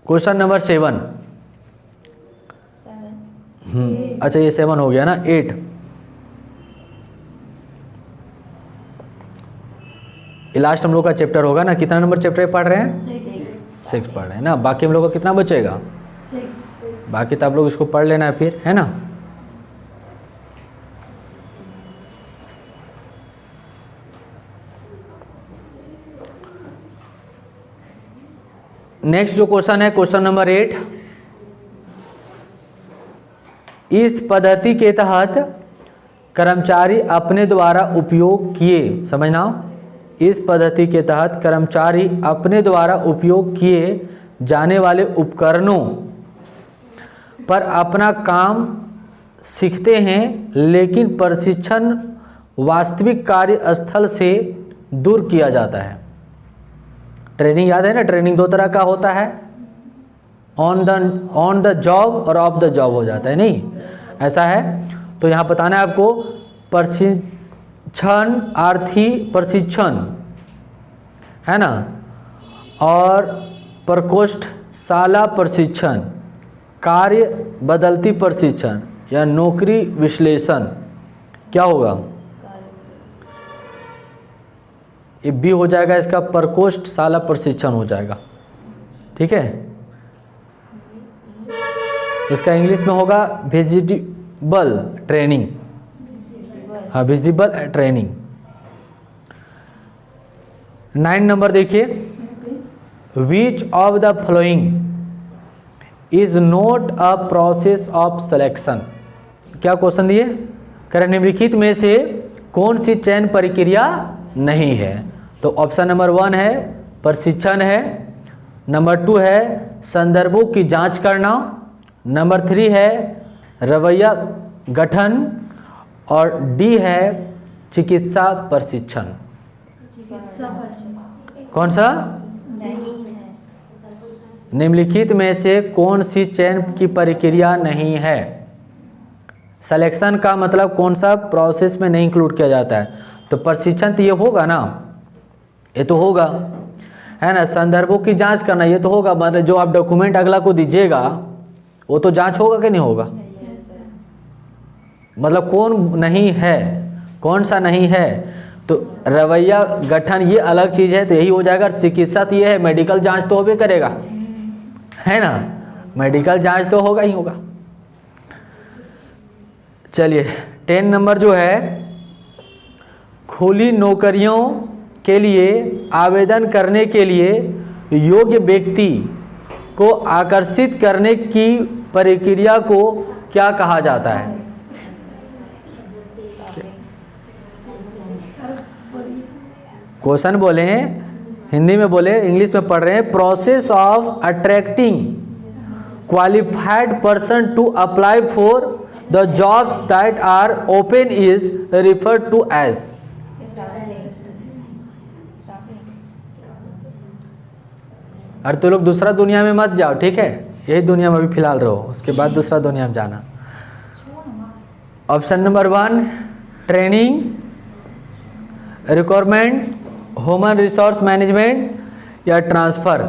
क्वेश्चन नंबर 7, अच्छा ये 7 हो गया ना। 8, ये लास्ट हम लोग का चैप्टर होगा ना। कितना नंबर चैप्टर पढ़ रहे हैं? 6 पढ़ रहे हैं ना। बाकी हम लोग का कितना बचेगा? 6। बाकी तो आप लोग इसको पढ़ लेना है फिर, है ना। नेक्स्ट जो क्वेश्चन है क्वेश्चन नंबर 8, इस पद्धति के तहत कर्मचारी अपने द्वारा उपयोग किए, समझना, इस पद्धति के तहत कर्मचारी अपने द्वारा उपयोग किए जाने वाले उपकरणों पर अपना काम सीखते हैं, लेकिन प्रशिक्षण वास्तविक कार्यस्थल से दूर किया जाता है। ट्रेनिंग याद है ना, ट्रेनिंग 2 तरह का होता है, ऑन द जॉब और ऑफ द जॉब हो जाता है, नहीं ऐसा है। तो यहाँ बताना है आपको प्रशिक्षणार्थी प्रशिक्षण, है ना, और प्रकोष्ठशाला प्रशिक्षण, कार्य बदलती प्रशिक्षण या नौकरी विश्लेषण। क्या होगा? ये बी हो जाएगा इसका, प्रकोष्ठशाला प्रशिक्षण हो जाएगा। ठीक है, इसका इंग्लिश में होगा विजिबल ट्रेनिंग। हाँ, विजिबल ट्रेनिंग। 9 नंबर देखिए, विच of the following is not a process of selection. क्या क्वेश्चन दिए? करें निम्नलिखित में से कौन सी चयन प्रक्रिया नहीं है? तो ऑप्शन नंबर 1 है प्रशिक्षण है, नंबर 2 है संदर्भों की जांच करना, नंबर 3 है रवैया गठन और डी है चिकित्सा प्रशिक्षण। कौन सा? निम्नलिखित में से कौन सी चयन की प्रक्रिया नहीं है? सिलेक्शन का मतलब कौन सा प्रोसेस में नहीं इंक्लूड किया जाता है? तो प्रशिक्षण तो ये होगा ना, ये तो होगा, है ना। संदर्भों की जांच करना ये तो होगा, मतलब जो आप डॉक्यूमेंट अगला को दीजिएगा वो तो जांच होगा कि नहीं होगा? मतलब कौन नहीं है, कौन सा नहीं है? तो रवैया गठन ये अलग चीज़ है, तो यही हो जाएगा। चिकित्सा तो ये है, मेडिकल जांच तो होबे करेगा, है ना, मेडिकल जांच तो होगा ही होगा। चलिए 10 नंबर जो है, खुली नौकरियों के लिए आवेदन करने के लिए योग्य व्यक्ति को आकर्षित करने की प्रक्रिया को क्या कहा जाता है? क्वेश्चन बोले हैं, हिंदी में बोले, इंग्लिश में पढ़ रहे हैं। Process of attracting qualified person to apply for the jobs that are open is referred to as. अरे तो लोग दूसरा दुनिया में मत जाओ, ठीक है, यही दुनिया में अभी फिलहाल रहो, उसके बाद दूसरा दुनिया में जाना। Option number 1 training, requirement, human resource management या ट्रांसफर।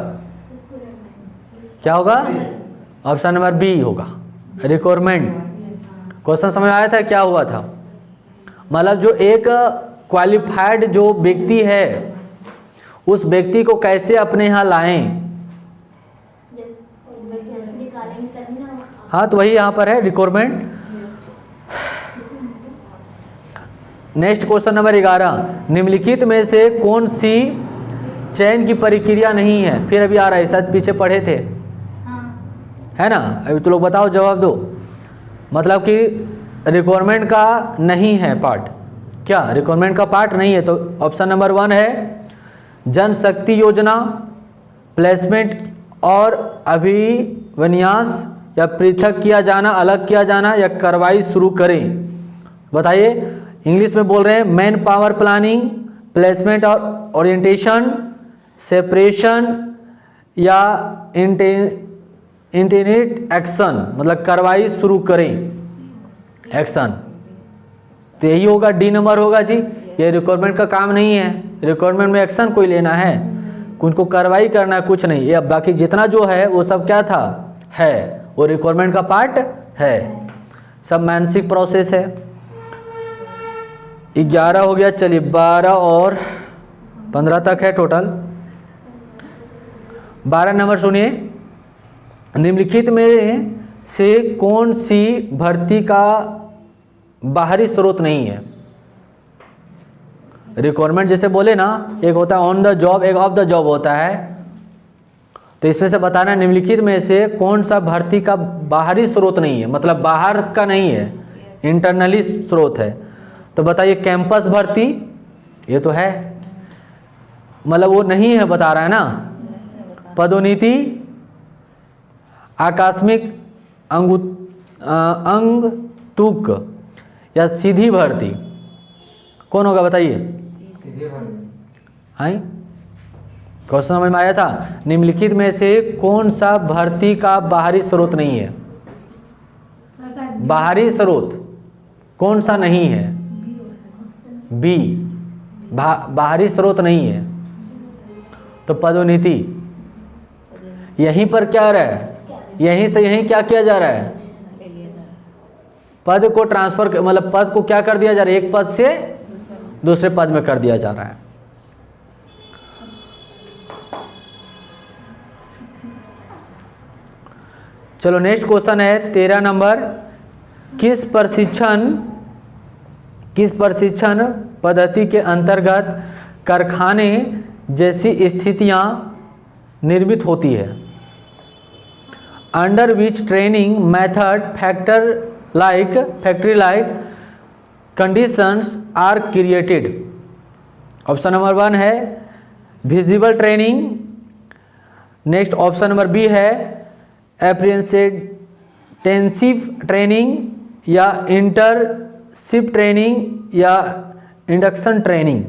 क्या होगा? ऑप्शन नंबर बी होगा, रिक्वायरमेंट। क्वेश्चन समझ आया था क्या हुआ था? मतलब जो एक क्वालिफाइड जो व्यक्ति है उस व्यक्ति को कैसे अपने यहाँ लाएं। हाँ, तो वही यहाँ पर है रिक्वायरमेंट। नेक्स्ट क्वेश्चन नंबर 11, निम्नलिखित में से कौन सी चयन की प्रक्रिया नहीं है? फिर अभी आ रहा है, शायद पीछे पढ़े थे। है ना। अभी तो लोग बताओ, जवाब दो। मतलब कि रिक्वायरमेंट का नहीं है पार्ट, क्या रिक्वायरमेंट का पार्ट नहीं है। तो ऑप्शन नंबर 1 है जनशक्ति योजना, प्लेसमेंट और अभिविन्यास या पृथक किया जाना, अलग किया जाना या कार्रवाई शुरू करें। बताइए, इंग्लिश में बोल रहे हैं मैन पावर प्लानिंग, प्लेसमेंट और ओरिएंटेशन, सेपरेशन या इंटेंट एक्शन, मतलब कार्रवाई शुरू करें, एक्शन। तो यही होगा, डी नंबर होगा जी। ये रिक्वायरमेंट का काम नहीं है, रिक्वायरमेंट में एक्शन कोई लेना है, उनको कार्रवाई करना है, कुछ नहीं। ये बाकी जितना जो है वो सब क्या था, है, वो रिक्वायरमेंट का पार्ट है, सब मानसिक प्रोसेस है। 11 हो गया, चलिए 12 और 15 तक है टोटल। 12 नंबर सुनिए, निम्नलिखित में से कौन सी भर्ती का बाहरी स्रोत नहीं है। रिक्वायरमेंट जैसे बोले ना, एक होता है ऑन द जॉब, एक ऑफ द जॉब होता है। तो इसमें से बताना निम्नलिखित में से कौन सा भर्ती का बाहरी स्रोत नहीं है, मतलब बाहर का नहीं है, इंटरनली स्रोत है। तो बताइए, कैंपस भर्ती ये तो है, मतलब वो नहीं है, बता रहा है ना। पदोन्नति, आकस्मिक अंगतुक या सीधी भर्ती, कौन होगा बताइए। हाँ, क्वेश्चन समझ में आया था। निम्नलिखित में से कौन सा भर्ती का बाहरी स्रोत नहीं है, बाहरी स्रोत कौन सा नहीं है, बी, बाहरी स्रोत नहीं है। तो पदोन्नति, यहीं पर क्या रहा है, यहीं से यहीं क्या किया जा रहा है, पद को ट्रांसफर, मतलब पद को क्या कर दिया जा रहा है, एक पद से दूसरे पद में कर दिया जा रहा है। चलो नेक्स्ट क्वेश्चन है 13 नंबर, किस प्रशिक्षण पद्धति के अंतर्गत कारखाने जैसी स्थितियां निर्मित होती है। Under which training method factory like conditions are created. Option number 1 है visible training. Next option number B है एप्रेंटिसशिप ट्रेनिंग या इंटर्नशिप ट्रेनिंग या इंडक्शन ट्रेनिंग।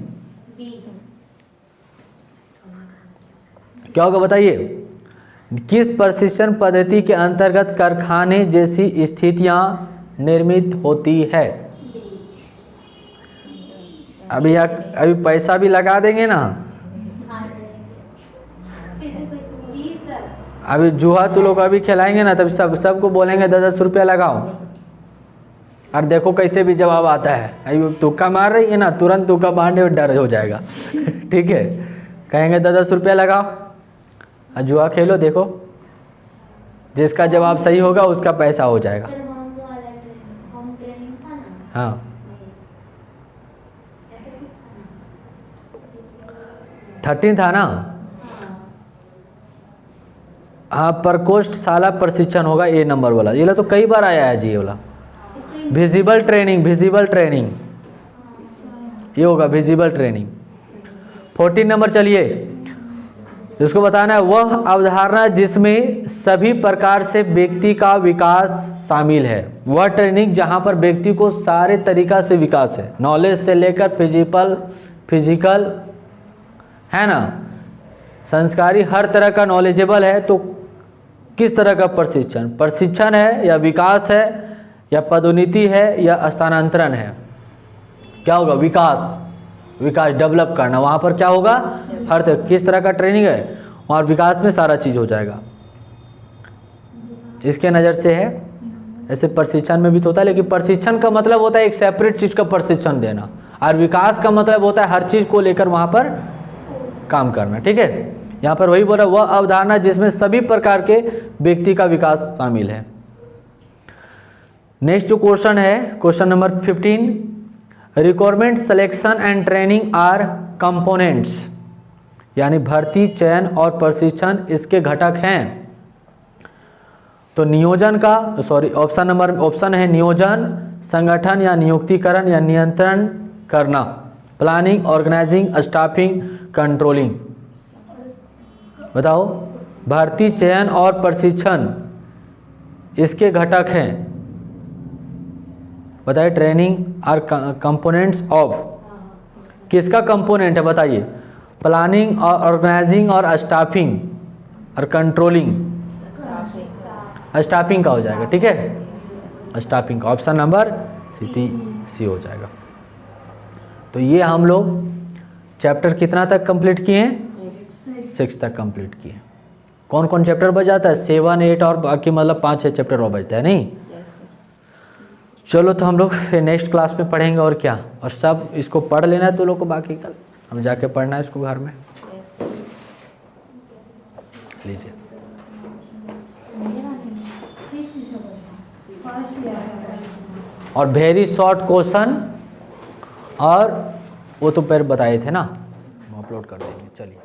क्या होगा बताइए, किस प्रशिक्षण पद्धति के अंतर्गत कारखाने जैसी स्थितियां निर्मित होती है। अभी पैसा भी लगा देंगे ना, अभी जुआ तो लोग अभी खिलाएंगे ना, तब सबको बोलेंगे 10-10 रुपया लगाओ, और देखो कैसे भी जवाब आता है। अभी तुक्का मार रही है ना, तुरंत तुक्का मारने में डर हो जाएगा ठीक है, कहेंगे 10-10 रुपया लगाओ और जुआ खेलो, देखो जिसका जवाब सही होगा उसका पैसा हो जाएगा। होम ट्रेनिंग था ना, हाँ 13 था ना। हाँ, प्रकोष्ठशाला प्रशिक्षण होगा ए नंबर वाला, ये तो कई बार आया है जी, ये वाला विजिबल ट्रेनिंग ये होगा विजिबल ट्रेनिंग। 14 नंबर, चलिए जिसको बताना है वह अवधारणा जिसमें सभी प्रकार से व्यक्ति का विकास शामिल है। वह ट्रेनिंग जहाँ पर व्यक्ति को सारे तरीका से विकास है, नॉलेज से लेकर फिजिकल है ना, संस्कारी, हर तरह का नॉलेजेबल है। तो किस तरह का प्रशिक्षण है या विकास है या पदोन्नति है या स्थानांतरण है। क्या होगा, विकास डेवलप करना। वहाँ पर क्या होगा, हर तरह, किस तरह का ट्रेनिंग है, वहाँ विकास में सारा चीज़ हो जाएगा। इसके नज़र से है, ऐसे प्रशिक्षण में भी तो होता है, लेकिन प्रशिक्षण का मतलब होता है एक सेपरेट चीज़ का प्रशिक्षण देना, और विकास का मतलब होता है हर चीज़ को लेकर वहाँ पर काम करना। ठीक है, यहाँ पर वही बोला, वह अवधारणा जिसमें सभी प्रकार के व्यक्ति का विकास शामिल है। नेक्स्ट जो क्वेश्चन है, question number 15, requirement selection and training are components, यानी भर्ती, चयन और प्रशिक्षण इसके घटक हैं। तो नियोजन का ऑप्शन है नियोजन, संगठन या नियुक्तिकरण या नियंत्रण करना, प्लानिंग, ऑर्गेनाइजिंग, स्टाफिंग, कंट्रोलिंग। बताओ, भर्ती, चयन और प्रशिक्षण इसके घटक हैं। बताइए, ट्रेनिंग और कंपोनेंट्स ऑफ, किसका कंपोनेंट है बताइए? प्लानिंग और ऑर्गेनाइजिंग और स्टाफिंग और कंट्रोलिंग। स्टाफिंग का हो जाएगा, ठीक है, स्टाफिंग का ऑप्शन नंबर सी हो जाएगा। तो ये हम लोग चैप्टर कितना तक कंप्लीट किए हैं? 6 तक कंप्लीट किए। कौन कौन चैप्टर बच जाता है? 7, 8 और बाकी मतलब 5-6 चैप्टर और बचता है नहीं। चलो तो हम लोग फिर नेक्स्ट क्लास में पढ़ेंगे और क्या, और सब इसको पढ़ लेना है तो लोग को, बाकी कल हम जाके पढ़ना है इसको घर में। लीजिए, किस चीज़ का क्वेश्चन? फर्स्ट ईयर का। और वेरी शॉर्ट क्वेश्चन, और वो तो पहले बताए थे ना, हम अपलोड कर देंगे। चलिए।